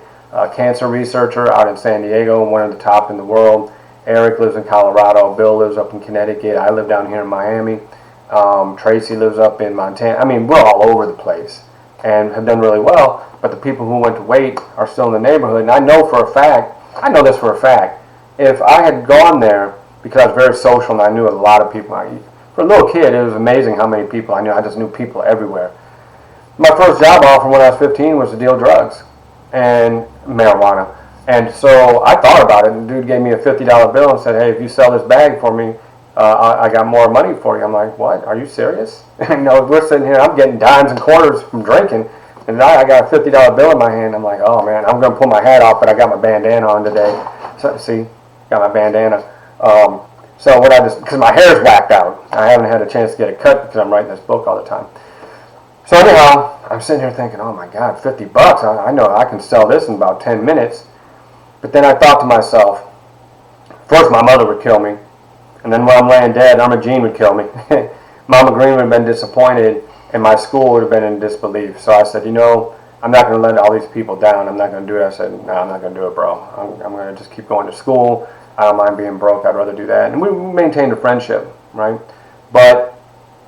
cancer researcher out in San Diego, one of the top in the world. Eric lives in Colorado. Bill lives up in Connecticut. I live down here in Miami. Tracy lives up in Montana. I mean, we're all over the place and have done really well. But the people who went to Wait are still in the neighborhood. And I know this for a fact, if I had gone there, because I was very social and I knew a lot of people. For a little kid, it was amazing how many people I knew. I just knew people everywhere. My first job offer when I was 15 was to deal drugs and marijuana. And so I thought about it, and the dude gave me a $50 bill and said, hey, if you sell this bag for me, I got more money for you. I'm like, what? Are you serious? And we're sitting here, I'm getting dimes and quarters from drinking, and I got a $50 bill in my hand. I'm like, oh man, I'm going to pull my hat off, but I got my bandana on today. So, see, got my bandana. So what because my hair's whacked out. I haven't had a chance to get it cut because I'm writing this book all the time. So anyhow, I'm sitting here thinking, oh my God, $50. I know I can sell this in about 10 minutes. But then I thought to myself, first my mother would kill me. And then when I'm laying dead, Irma Jean would kill me. Mama Green would have been disappointed, and my school would have been in disbelief. So I said, I'm not going to let all these people down. I'm not going to do it. I said, no, I'm not going to do it, bro. I'm going to just keep going to school. I don't mind being broke. I'd rather do that. And we maintained a friendship, right? But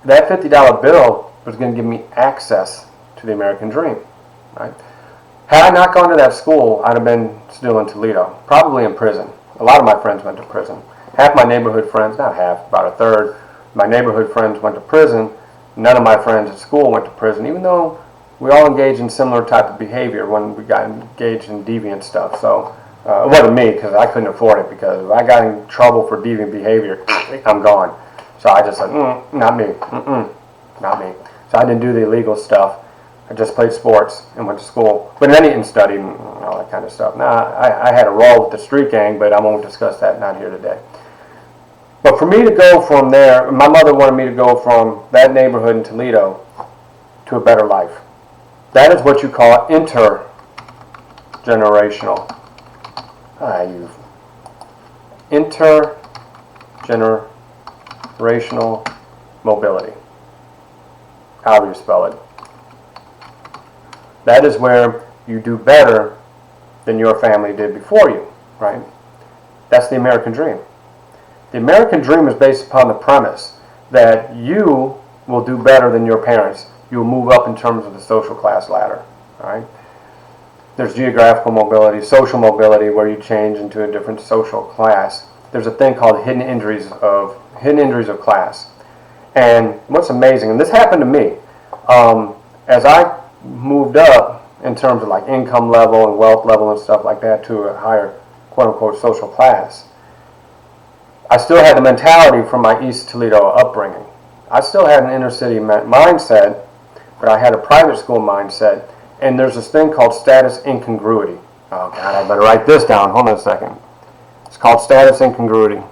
that $50 bill was going to give me access to the American dream, right? Had I not gone to that school, I'd have been still in Toledo, probably in prison. A lot of my friends went to prison. Half my neighborhood friends, not half, about a third, my neighborhood friends went to prison. None of my friends at school went to prison, even though we all engaged in similar type of behavior when we got engaged in deviant stuff. So it wasn't me, because I couldn't afford it, because if I got in trouble for deviant behavior, I'm gone. So I just said, not me, not me. So I didn't do the illegal stuff. I just played sports and went to school, but then I didn't study and all that kind of stuff. Now, I had a role with the street gang, but I won't discuss that, not here today. But for me to go from there, my mother wanted me to go from that neighborhood in Toledo to a better life. That is what you call intergenerational. Intergenerational mobility. However you spell it. That is where you do better than your family did before you, right? That's the American dream. The American dream is based upon the premise that you will do better than your parents. You will move up in terms of the social class ladder, all right? There's geographical mobility, social mobility, where you change into a different social class. There's a thing called hidden injuries of class. And what's amazing, and this happened to me, as I moved up in terms of like income level and wealth level and stuff like that to a higher quote-unquote social class, I still had the mentality from my East Toledo upbringing. I still had an inner city mindset, but I had a private school mindset, and there's this thing called status incongruity. Oh God, I better write this down. Hold on a second. It's called status incongruity.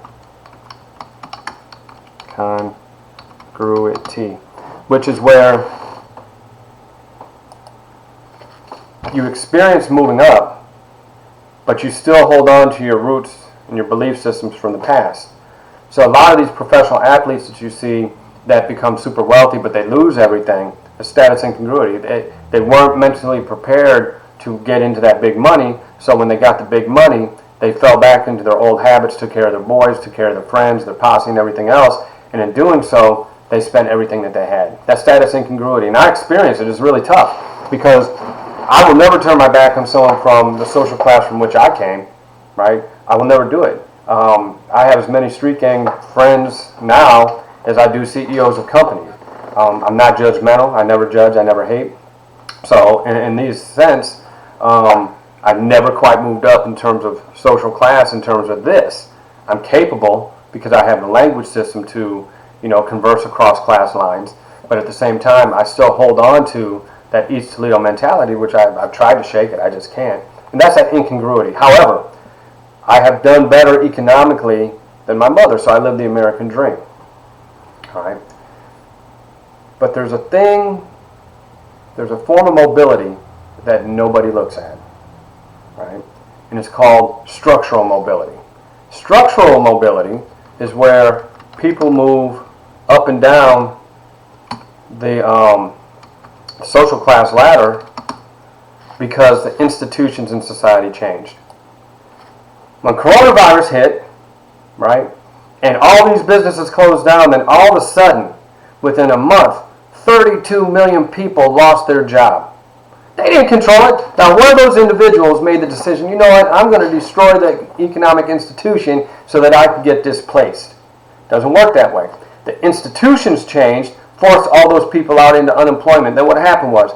Congruity, which is where you experience moving up, but you still hold on to your roots and your belief systems from the past. So a lot of these professional athletes that you see that become super wealthy, but they lose everything, the status incongruity. They weren't mentally prepared to get into that big money, so when they got the big money, they fell back into their old habits, took care of their boys, took care of their friends, their posse, and everything else, and in doing so, they spent everything that they had. That status incongruity. And I experienced it. It's really tough, because I will never turn my back on someone from the social class from which I came, right? I will never do it. I have as many street gang friends now as I do CEOs of companies. I'm not judgmental. I never judge. I never hate. So in this sense, I've never quite moved up in terms of social class, in terms of this. I'm capable because I have the language system to, converse across class lines. But at the same time, I still hold on to that East Toledo mentality, which I've tried to shake it. I just can't. And that's that incongruity. However, I have done better economically than my mother, so I live the American dream. All right? But there's a form of mobility that nobody looks at, right? And it's called structural mobility. Structural mobility is where people move up and down the social class ladder because the institutions in society changed. When coronavirus hit, right, and all these businesses closed down, then all of a sudden, within a month, 32 million people lost their job. They didn't control it. Now, one of those individuals made the decision, you know what, I'm going to destroy the economic institution so that I can get displaced. Doesn't work that way. The institutions changed, forced all those people out into unemployment. Then what happened was,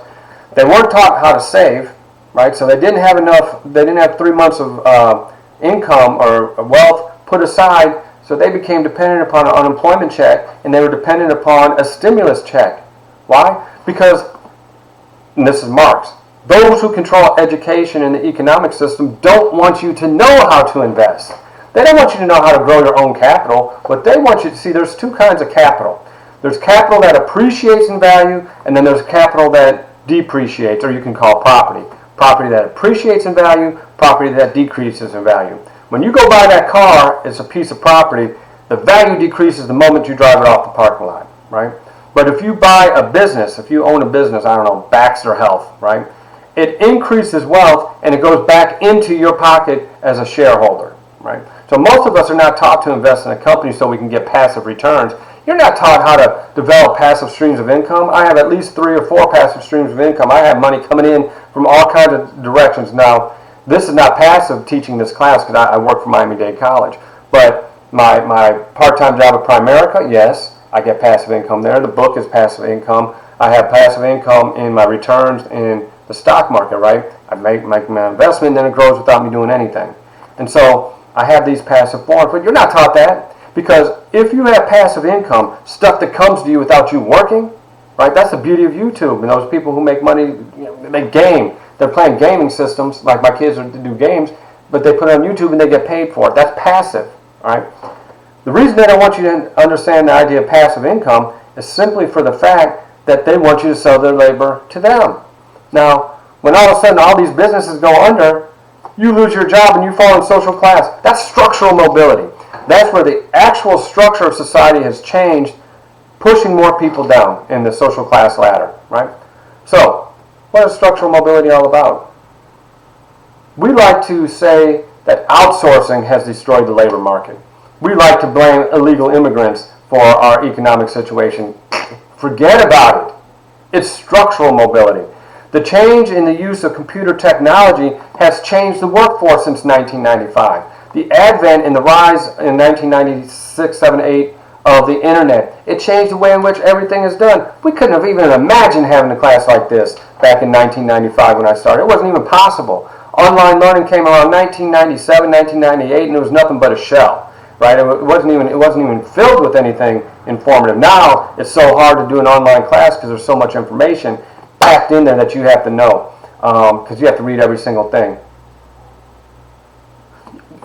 they weren't taught how to save, right? So they didn't have enough, they didn't have 3 months of income or wealth put aside, so they became dependent upon an unemployment check, and they were dependent upon a stimulus check. Why? Because, and this is Marx, those who control education and the economic system don't want you to know how to invest. They don't want you to know how to grow your own capital. What they want you to see, there's two kinds of capital. There's capital that appreciates in value, and then there's capital that depreciates, or you can call property. Property that appreciates in value, property that decreases in value. When you go buy that car, it's a piece of property. The value decreases the moment you drive it off the parking lot, right? But if you buy a business, if you own a business, I don't know, Baxter Health, right? It increases wealth and it goes back into your pocket as a shareholder, right? So most of us are not taught to invest in a company so we can get passive returns. You're not taught how to develop passive streams of income. I have at least 3 or 4 passive streams of income. I have money coming in from all kinds of directions. Now, this is not passive teaching this class because I work for Miami-Dade College. But my part-time job at Primerica, yes, I get passive income there. The book is passive income. I have passive income in my returns in the stock market, right? I make my investment and then it grows without me doing anything. And so I have these passive forms, but you're not taught that. Because if you have passive income, stuff that comes to you without you working, right? That's the beauty of YouTube. And those people who make money, they game. They're playing gaming systems, like my kids do games, but they put it on YouTube and they get paid for it. That's passive, right? The reason they don't want you to understand the idea of passive income is simply for the fact that they want you to sell their labor to them. Now, when all of a sudden all these businesses go under, you lose your job and you fall in social class. That's structural mobility. That's where the actual structure of society has changed, pushing more people down in the social class ladder, right? So, what is structural mobility all about? We like to say that outsourcing has destroyed the labor market. We like to blame illegal immigrants for our economic situation. Forget about it. It's structural mobility. The change in the use of computer technology has changed the workforce since 1995. The advent and the rise in 1996, 7, 8 of the internet, it changed the way in which everything is done. We couldn't have even imagined having a class like this back in 1995 when I started. It wasn't even possible. Online learning came around 1997, 1998, and it was nothing but a shell, right? It wasn't even filled with anything informative. Now it's so hard to do an online class because there's so much information packed in there that you have to know, because you have to read every single thing.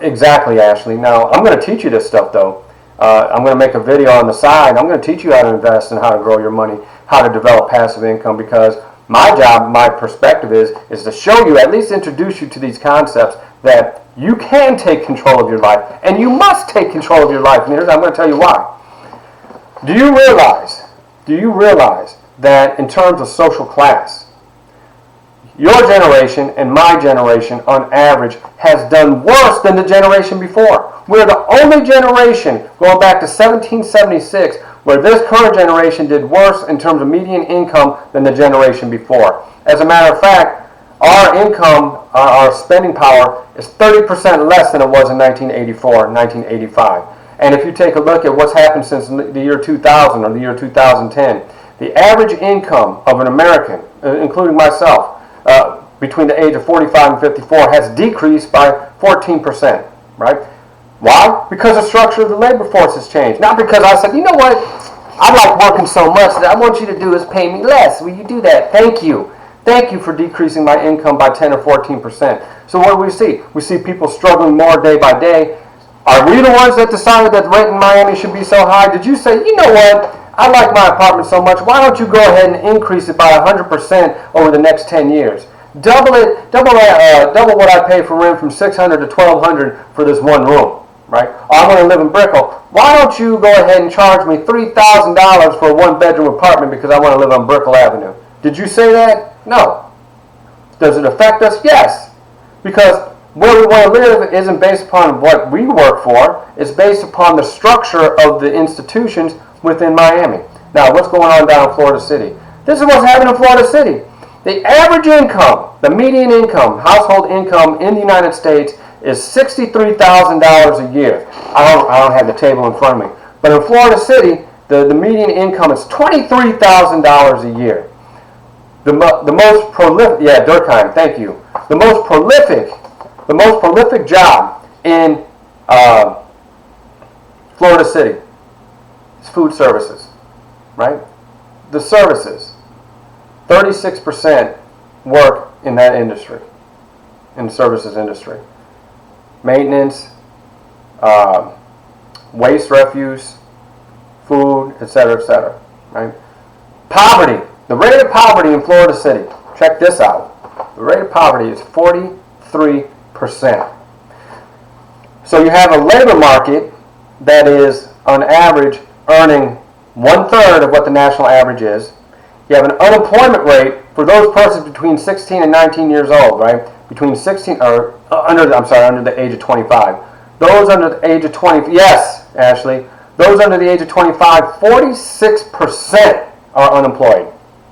Exactly, Ashley. Now, I'm going to teach you this stuff, though. I'm going to make a video on the side. I'm going to teach you how to invest and how to grow your money, how to develop passive income, because my job, my perspective is to show you, at least introduce you to these concepts that you can take control of your life, and you must take control of your life. And here's, I'm going to tell you why. Do you realize that in terms of social class, your generation and my generation, on average, has done worse than the generation before? We're the only generation, going back to 1776, where this current generation did worse in terms of median income than the generation before. As a matter of fact, our income, our spending power, is 30% less than it was in 1984, 1985. And if you take a look at what's happened since the year 2000 or the year 2010, the average income of an American, including myself, between the age of 45 and 54 has decreased by 14%, right? Why? Because the structure of the labor force has changed. Not because I said, you know what, I like working so much that I want you to do is pay me less. Will you do that? Thank you. Thank you for decreasing my income by 10 or 14%. So what do we see? We see people struggling more day by day. Are we the ones that decided that rent in Miami should be so high? Did you say, you know what, I like my apartment so much, why don't you go ahead and increase it by 100% over the next 10 years? double what I pay for rent from $600 to $1,200 for this one room, right? Oh, I want to live in Brickell. Why don't you go ahead and charge me $3,000 for a one-bedroom apartment because I want to live on Brickell Avenue? Did you say that? No. Does it affect us? Yes. Because where we want to live isn't based upon what we work for. It's based upon the structure of the institutions within Miami. Now, what's going on down in Florida City? This is what's happening in Florida City. The average income, the median income, household income in the United States is $63,000 a year. I don't have the table in front of me. But in Florida City, the median income is $23,000 a year. The most prolific, Durkheim, thank you. The most prolific job in Florida City is food services, right? The services, 36% work in that industry, in the services industry. Maintenance, waste refuse, food, etc., right? Poverty. The rate of poverty in Florida City, check this out. The rate of poverty is 43%. So you have a labor market that is, on average, earning 1/3 of what the national average is. You have an unemployment rate for those persons between 16 and 19 years old, right? Between 16 or under the age of 25. Those under the age of 20, yes, Ashley. Those under the age of 25, 46% are unemployed,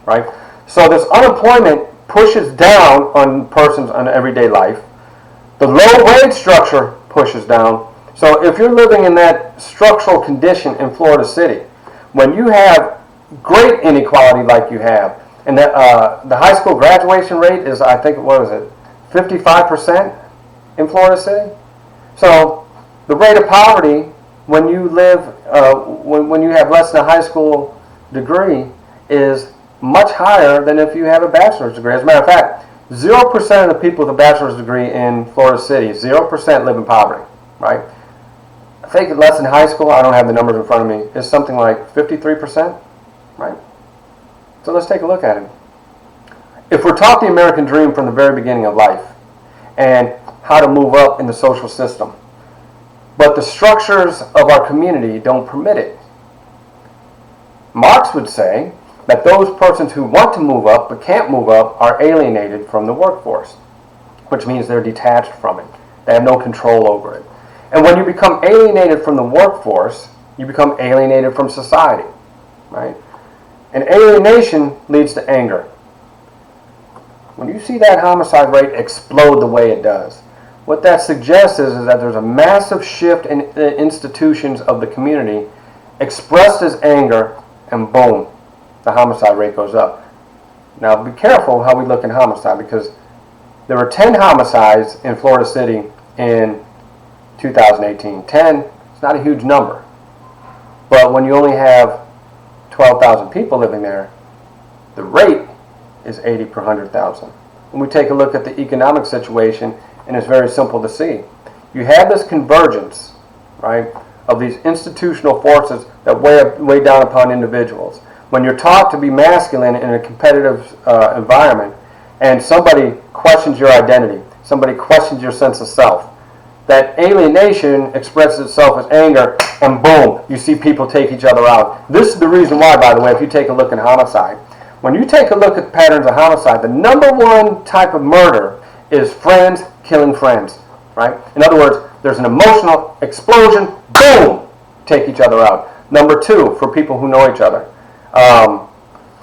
right? So this unemployment pushes down on persons on everyday life. The low wage structure pushes down. So if you're living in that structural condition in Florida City, when you have great inequality like you have, and the high school graduation rate is, I think, 55% in Florida City? So the rate of poverty when you live, when you have less than a high school degree is much higher than if you have a bachelor's degree. As a matter of fact, 0% of the people with a bachelor's degree in Florida City, 0% live in poverty, right? I think less than high school, I don't have the numbers in front of me, is something like 53%, right? So let's take a look at it. If we're taught the American dream from the very beginning of life and how to move up in the social system, but the structures of our community don't permit it, Marx would say that those persons who want to move up but can't move up are alienated from the workforce, which means they're detached from it. They have no control over it. And when you become alienated from the workforce, you become alienated from society, right? And alienation leads to anger. When you see that homicide rate explode the way it does, what that suggests is that there's a massive shift in the institutions of the community expressed as anger, and boom, the homicide rate goes up. Now be careful how we look at homicide, because there were 10 homicides in Florida City in 2018. 10, it's not a huge number. But when you only have 12,000 people living there, the rate is 80 per 100,000. When we take a look at the economic situation, and it's very simple to see. You have this convergence, right, of these institutional forces that weigh down upon individuals. When you're taught to be masculine in a competitive environment, and somebody questions your identity, somebody questions your sense of self, that alienation expresses itself as anger, and boom, you see people take each other out. This is the reason why, by the way, if you take a look at homicide, when you take a look at patterns of homicide, the number one type of murder is friends killing friends, right? In other words, there's an emotional explosion, boom, take each other out. Number two, for people who know each other.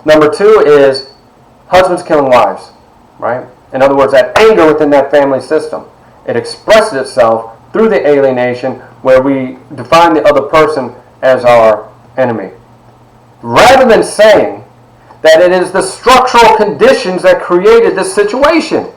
Number two is husbands killing wives, right? In other words, that anger within that family system. It expresses itself through the alienation, where we define the other person as our enemy. Rather than saying that it is the structural conditions that created this situation.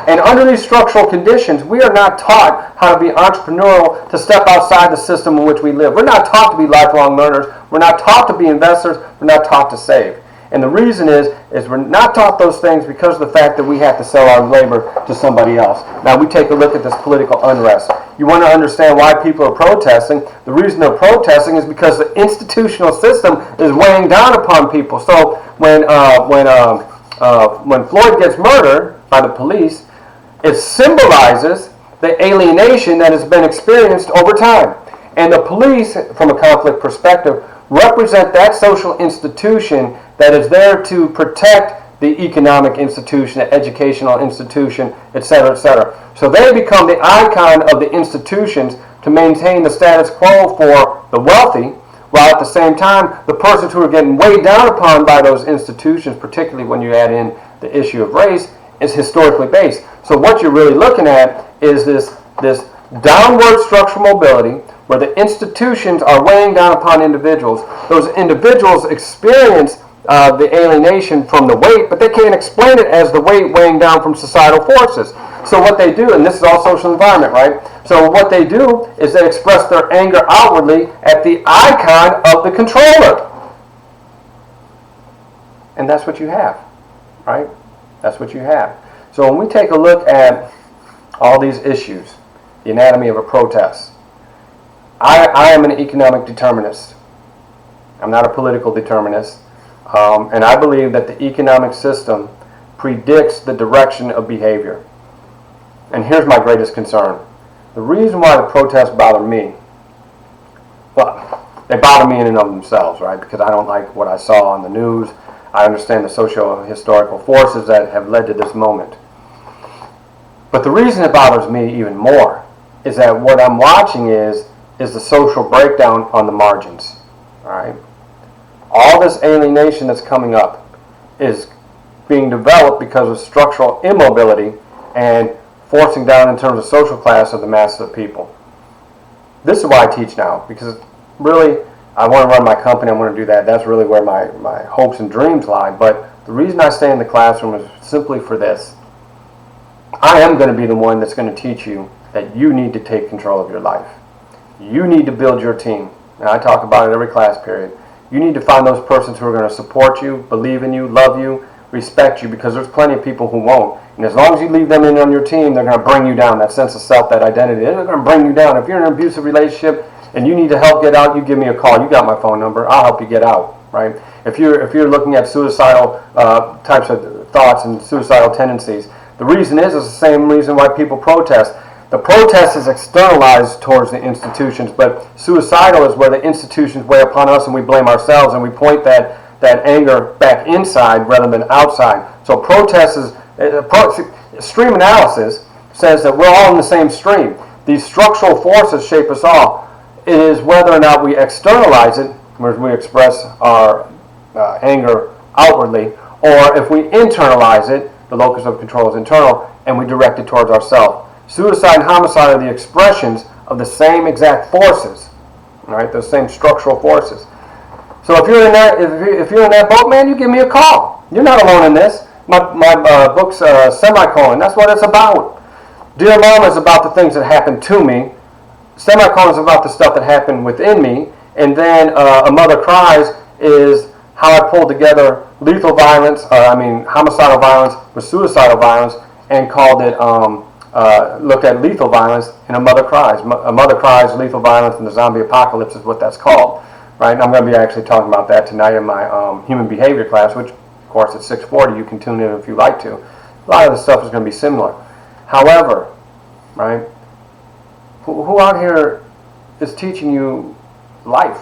And under these structural conditions, we are not taught how to be entrepreneurial, to step outside the system in which we live. We're not taught to be lifelong learners. We're not taught to be investors. We're not taught to save. And the reason is we're not taught those things because of the fact that we have to sell our labor to somebody else. Now we take a look at this political unrest. You want to understand why people are protesting. The reason they're protesting is because the institutional system is weighing down upon people. So when when Floyd gets murdered by the police, it symbolizes the alienation that has been experienced over time. And the police, from a conflict perspective, represent that social institution that is there to protect the economic institution, the educational institution, etc., etc. So they become the icon of the institutions to maintain the status quo for the wealthy, while at the same time, the persons who are getting weighed down upon by those institutions, particularly when you add in the issue of race, is historically based. So what you're really looking at is this downward structural mobility where the institutions are weighing down upon individuals. Those individuals experience the alienation from the weight, but they can't explain it as the weight weighing down from societal forces. So what they do, and this is all social environment, right? So what they do is they express their anger outwardly at the icon of the controller. And that's what you have, right? That's what you have. So when we take a look at all these issues, the anatomy of a protest, I am an economic determinist. I'm not a political determinist. And I believe that the economic system predicts the direction of behavior. And here's my greatest concern. The reason why the protests bother me, well, they bother me in and of themselves, right? Because I don't like what I saw on the news. I understand the socio-historical forces that have led to this moment. But the reason it bothers me even more is that what I'm watching is the social breakdown on the margins, all right? All this alienation that's coming up is being developed because of structural immobility and forcing down in terms of social class of the masses of people. This is why I teach now, because really I want to run my company, I want to do that. That's really where my hopes and dreams lie. But the reason I stay in the classroom is simply for this. I am going to be the one that's going to teach you that you need to take control of your life. You need to build your team. And I talk about it every class period. You need to find those persons who are going to support you, believe in you, love you, respect you, because there's plenty of people who won't. And as long as you leave them in on your team, they're going to bring you down, that sense of self, that identity. They're going to bring you down. If you're in an abusive relationship and you need to help get out, you give me a call. You got my phone number. I'll help you get out, right? If you're looking at suicidal types of thoughts and suicidal tendencies, the reason is the same reason why people protest. The protest is externalized towards the institutions, but suicidal is where the institutions weigh upon us and we blame ourselves and we point that anger back inside rather than outside. So protest is, stream analysis says that we're all in the same stream. These structural forces shape us all. It is whether or not we externalize it, where we express our anger outwardly, or if we internalize it, the locus of control is internal, and we direct it towards ourselves. Suicide and homicide are the expressions of the same exact forces, right? Those same structural forces. So if you're in that boat, man, you give me a call. You're not alone in this. My book's Semicolon. That's what it's about. Dear Mama is about the things that happened to me. Semicolon is about the stuff that happened within me. And then A Mother Cries is how I pulled together lethal violence, homicidal violence with suicidal violence, and called it, looked at lethal violence in A Mother Cries. A Mother Cries, Lethal Violence, and the Zombie Apocalypse is what that's called. Right? And I'm going to be actually talking about that tonight in my human behavior class, which, of course, at 6:40, you can tune in if you like to. A lot of the stuff is going to be similar. However, right, who out here is teaching you life?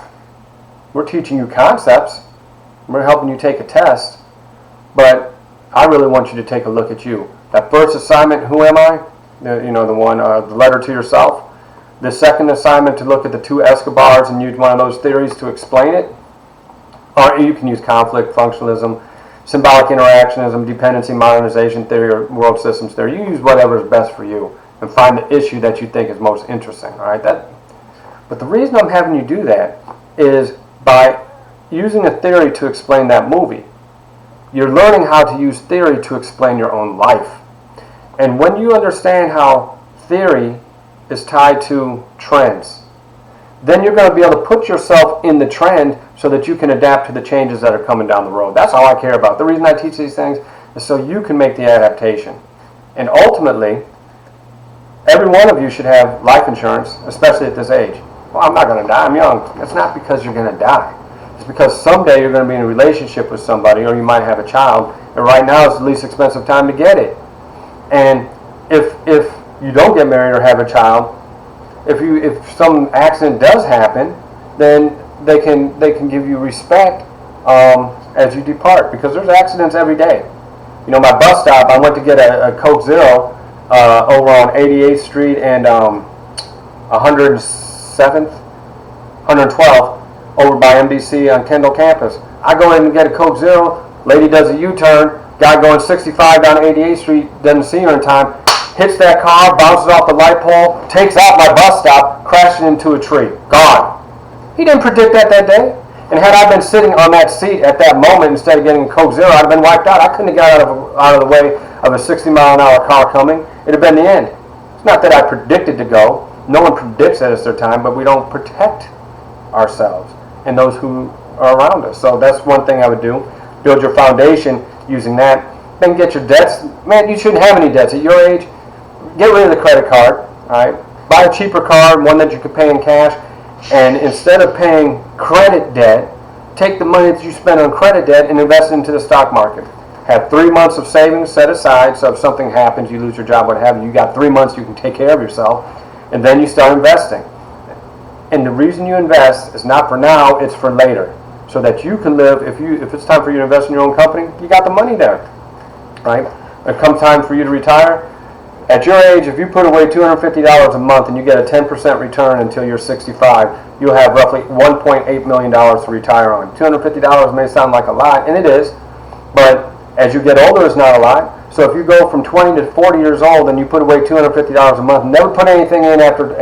We're teaching you concepts. We're helping you take a test. But I really want you to take a look at you. That first assignment, who am I? The letter to yourself. The second assignment, to look at the two Escobars and use one of those theories to explain it. Or you can use conflict, functionalism, symbolic interactionism, dependency, modernization theory, or world systems theory. You use whatever is best for you and find the issue that you think is most interesting. All right. But the reason I'm having you do that is by using a theory to explain that movie. You're learning how to use theory to explain your own life. And when you understand how theory is tied to trends, then you're going to be able to put yourself in the trend so that you can adapt to the changes that are coming down the road. That's all I care about. The reason I teach these things is so you can make the adaptation. And ultimately, every one of you should have life insurance, especially at this age. Well, I'm not going to die. I'm young. It's not because you're going to die. It's because someday you're going to be in a relationship with somebody, or you might have a child, And right now is the least expensive time to get it. And if you don't get married or have a child, if some accident does happen, then they can give you respect as you depart, because there's accidents every day. You know, my bus stop, I went to get a Coke Zero over on 88th Street and 107th, 112th over by MDC on Kendall campus. I go in and get a Coke Zero. Lady does a U-turn. Guy going 65 down 88th Street doesn't see her in time. Hits that car, bounces off the light pole, takes out my bus stop, crashes into a tree. Gone. He didn't predict that day. And had I been sitting on that seat at that moment instead of getting a Coke Zero, I'd have been wiped out. I couldn't have got out of the way of a 60-mile-an-hour car coming. It'd have been the end. It's not that I predicted to go. No one predicts that it's their time, but we don't protect ourselves and those who are around us. So that's one thing I would do. Build your foundation using that. Then get your debts. Man, you shouldn't have any debts at your age. Get rid of the credit card. All right? Buy a cheaper card, one that you could pay in cash. And instead of paying credit debt, take the money that you spend on credit debt and invest it into the stock market. Have 3 months of savings set aside, so if something happens, you lose your job, what have you, you got 3 months you can take care of yourself, and then you start investing. And the reason you invest is not for now, it's for later. So that you can live, if it's time for you to invest in your own company, you got the money there. Right? When it comes time for you to retire, at your age, if you put away $250 a month and you get a 10% return until you're 65, you'll have roughly $1.8 million to retire on. $250 may sound like a lot, and it is, but as you get older, it's not a lot. So if you go from 20 to 40 years old and you put away $250 a month and never put anything in after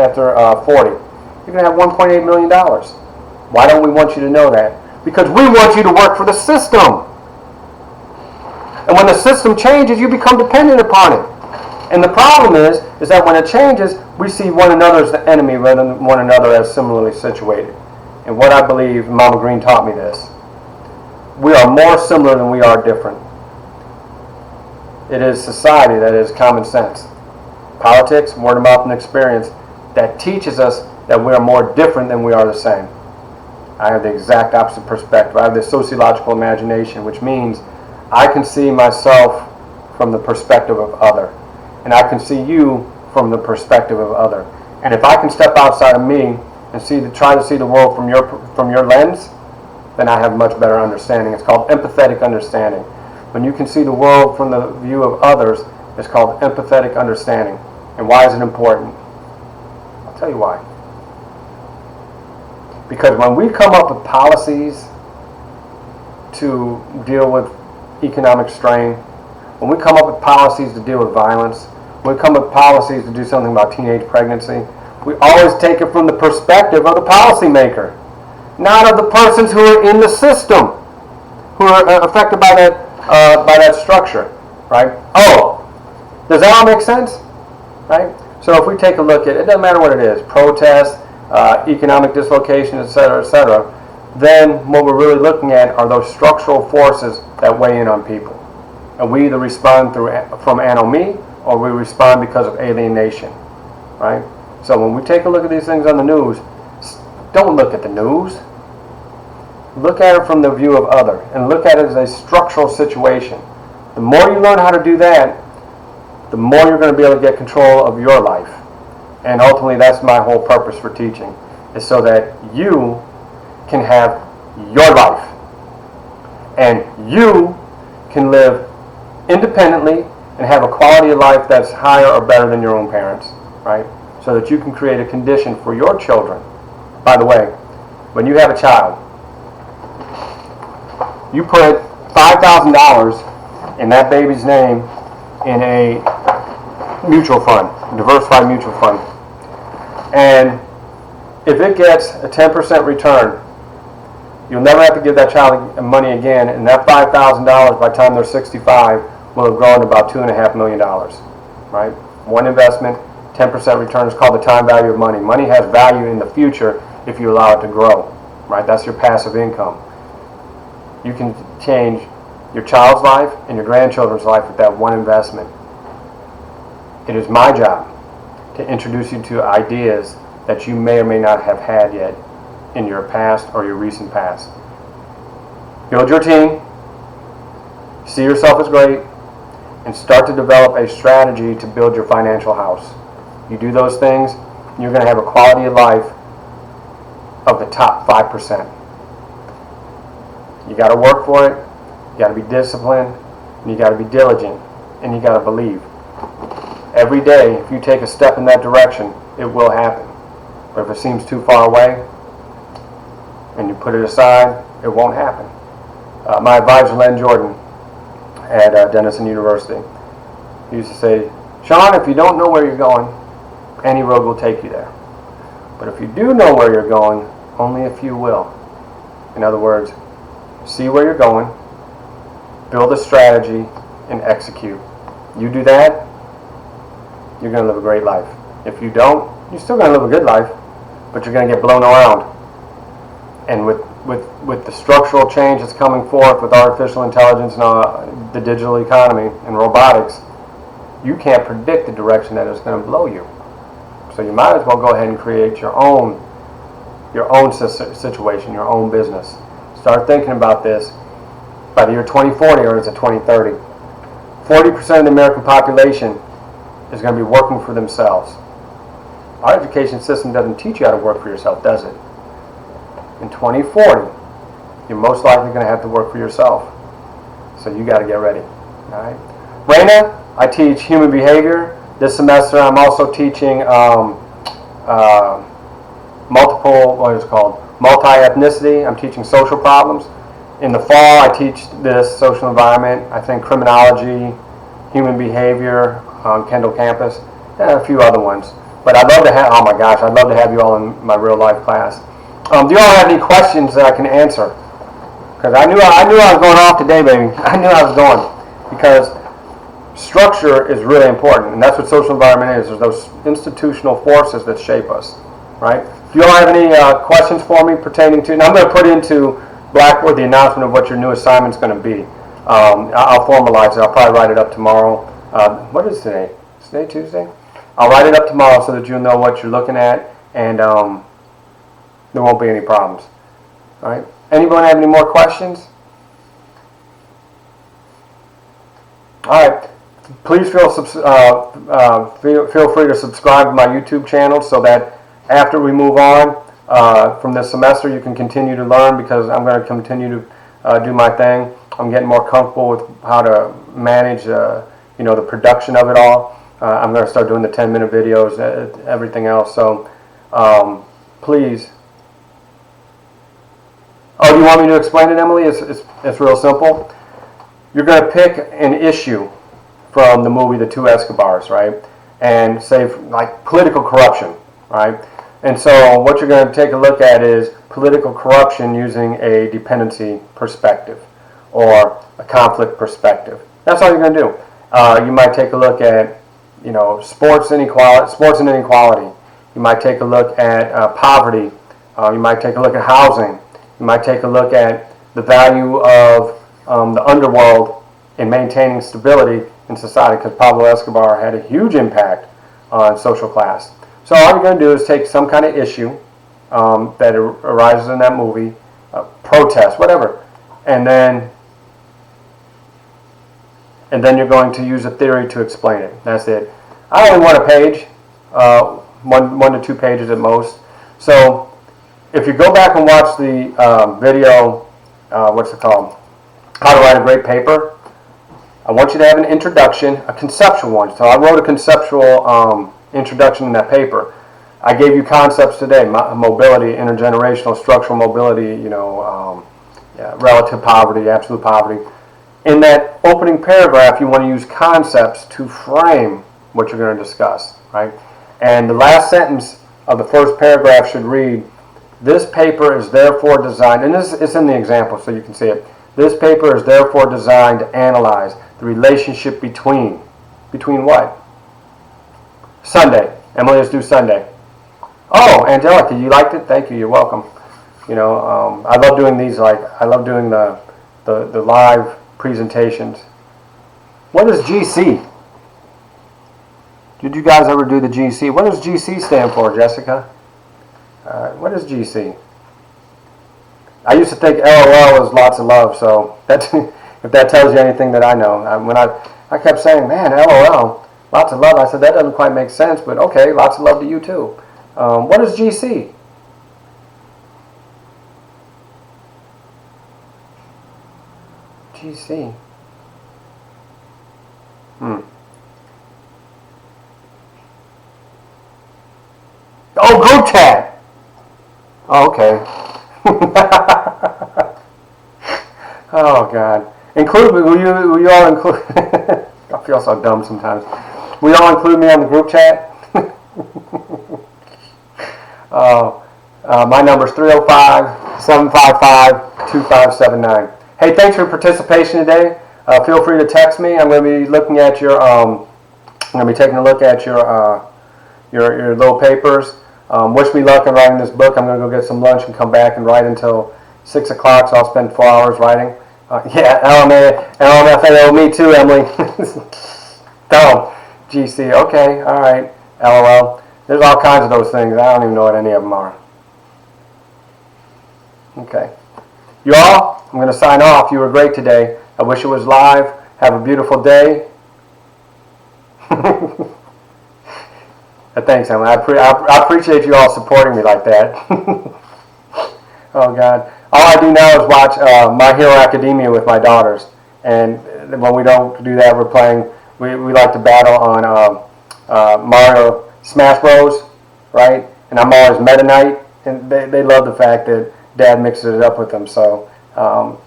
40, you're going to have $1.8 million. Why don't we want you to know that? Because we want you to work for the system. And when the system changes, you become dependent upon it. And the problem is that when it changes, we see one another as the enemy rather than one another as similarly situated. And what I believe, Mama Green taught me this, we are more similar than we are different. It is society that is common sense. Politics, word of mouth, and experience that teaches us that we are more different than we are the same. I have the exact opposite perspective. I have the sociological imagination, which means I can see myself from the perspective of other. And I can see you from the perspective of other. And if I can step outside of me and try to see the world from your lens, then I have much better understanding. It's called empathetic understanding. When you can see the world from the view of others, it's called empathetic understanding. And why is it important? I'll tell you why. Because when we come up with policies to deal with economic strain, when we come up with policies to deal with violence, when we come up with policies to do something about teenage pregnancy, we always take it from the perspective of the policymaker, not of the persons who are in the system, who are affected by that structure, right? Oh, does that all make sense? Right? So if we take a look at it, doesn't matter what it is, protests, economic dislocation, etc., then what we're really looking at are those structural forces that weigh in on people. And we either respond from anomie, or we respond because of alienation, right? So when we take a look at these things on the news, don't look at the news. Look at it from the view of other, and look at it as a structural situation. The more you learn how to do that, the more you're going to be able to get control of your life. And ultimately, that's my whole purpose for teaching, is so that you can have your life. And you can live independently and have a quality of life that's higher or better than your own parents, right? So that you can create a condition for your children. By the way, when you have a child, you put $5,000 in that baby's name in a mutual fund, a diversified mutual fund. And if it gets a 10% return, you'll never have to give that child money again, and that $5,000 by the time they're 65 will have grown to about $2.5 million, right? One investment, 10% return is called the time value of money. Money has value in the future if you allow it to grow, right? That's your passive income. You can change your child's life and your grandchildren's life with that one investment. It is my job to introduce you to ideas that you may or may not have had yet in your past or your recent past. Build your team, See yourself as great, and start to develop a strategy to build your financial house. You do those things, you're going to have a quality of life of the top 5%. You got to work for it, you got to be disciplined, and you got to be diligent, and you got to believe. Every day, if you take a step in that direction, it will happen. But if it seems too far away, and you put it aside, it won't happen. My advisor, Len Jordan, at Denison University, he used to say, Shawn, if you don't know where you're going, any road will take you there. But if you do know where you're going, only a few will. In other words, see where you're going, build a strategy, and execute. You do that, you're going to live a great life. If you don't, you're still going to live a good life, but you're going to get blown around. And with the structural change that's coming forth with artificial intelligence and the digital economy and robotics, you can't predict the direction that it's going to blow you. So you might as well go ahead and create your own situation, your own business. Start thinking about this by the year 2040 or is it 2030. 40% of the American population is going to be working for themselves. Our education system doesn't teach you how to work for yourself, does it? In 2040, you're most likely going to have to work for yourself. So you got to get ready. All right. Raina, I teach human behavior. This semester I'm also teaching multi-ethnicity. I'm teaching social problems. In the fall, I teach this social environment. I think criminology, human behavior on Kendall campus, and a few other ones. But I'd love to have, oh my gosh, I'd love to have you all in my real life class. Do you all have any questions that I can answer? Because I knew I was going off today, baby. I knew I was going. Because structure is really important, and that's what social environment is. There's those institutional forces that shape us, right? Do you all have any questions for me pertaining to, and I'm going to put into Blackboard the announcement of what your new assignment's going to be. I'll formalize it. I'll probably write it up tomorrow. What is today? Is today Tuesday? I'll write it up tomorrow so that you'll know what you're looking at, and there won't be any problems. All right. Anyone have any more questions? All right. Please feel free to subscribe to my YouTube channel so that after we move on from this semester, you can continue to learn, because I'm going to continue to do my thing. I'm getting more comfortable with how to manage, the production of it all. I'm going to start doing the 10-minute videos, everything else. So please. Oh, do you want me to explain it, Emily? It's real simple. You're going to pick an issue from the movie The Two Escobars, right? And say, like, political corruption, right? And so what you're going to take a look at is political corruption using a dependency perspective or a conflict perspective. That's all you're going to do. You might take a look at, sports and inequality. You might take a look at poverty. You might take a look at housing. You might take a look at the value of the underworld in maintaining stability in society, because Pablo Escobar had a huge impact on social class. So all you're going to do is take some kind of issue that arises in that movie, protest, whatever, and then you're going to use a theory to explain it. That's it. I only want a page, one to 2 pages at most. So if you go back and watch the video, what's it called? How to Write a Great Paper. I want you to have an introduction, a conceptual one. So I wrote a conceptual introduction in that paper. I gave you concepts today: mobility, intergenerational, structural mobility, relative poverty, absolute poverty. In that opening paragraph, you want to use concepts to frame what you're going to discuss, right? And the last sentence of the first paragraph should read, "This paper is therefore designed," and this is in the example so you can see it. "This paper is therefore designed to analyze the relationship between what? Sunday. Emily, let's do Sunday. Oh, Angelica, you liked it? Thank you. You're welcome. I love doing these. I love doing the live presentations. What is GC? Did you guys ever do the GC? What does GC stand for, Jessica? What is GC? I used to think LOL was lots of love, so that's If that tells you anything that I know. When I kept saying, man, LOL, lots of love. I said, that doesn't quite make sense, but okay, lots of love to you too. What is GC? GC. Oh, group chat. Oh, okay. Oh God. Will you all include? I feel so dumb sometimes. Will you all include me on the group chat? My number is 305-755-2579. Hey, thanks for your participation today. Feel free to text me. I'm going to be looking at your. I'm going to be taking a look at your little papers. Wish me luck in writing this book. I'm going to go get some lunch and come back and write until 6 o'clock. So I'll spend 4 hours writing. Yeah, LMFAO, me too, Emily. Dumb. GC. Okay. All right. LOL. There's all kinds of those things. I don't even know what any of them are. Okay. You all, I'm going to sign off. You were great today. I wish it was live. Have a beautiful day. Thanks, Emily. I appreciate you all supporting me like that. Oh, God. All I do now is watch My Hero Academia with my daughters. And when we don't do that, we're playing, we like to battle on Mario Smash Bros, right? And I'm always Meta Knight, and they love the fact that Dad mixes it up with them. So I'm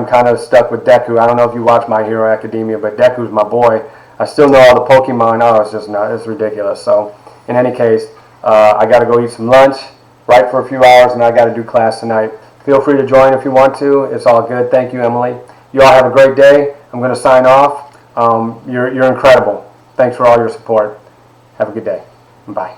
kind of stuck with Deku. I don't know if you watch My Hero Academia, but Deku's my boy. I still know all the Pokemon. Oh, it's just not, it's ridiculous. So in any case, I got to go eat some lunch, write for a few hours, and I got to do class tonight. Feel free to join if you want to. It's all good. Thank you, Emily. You all have a great day. I'm going to sign off. You're incredible. Thanks for all your support. Have a good day. Bye.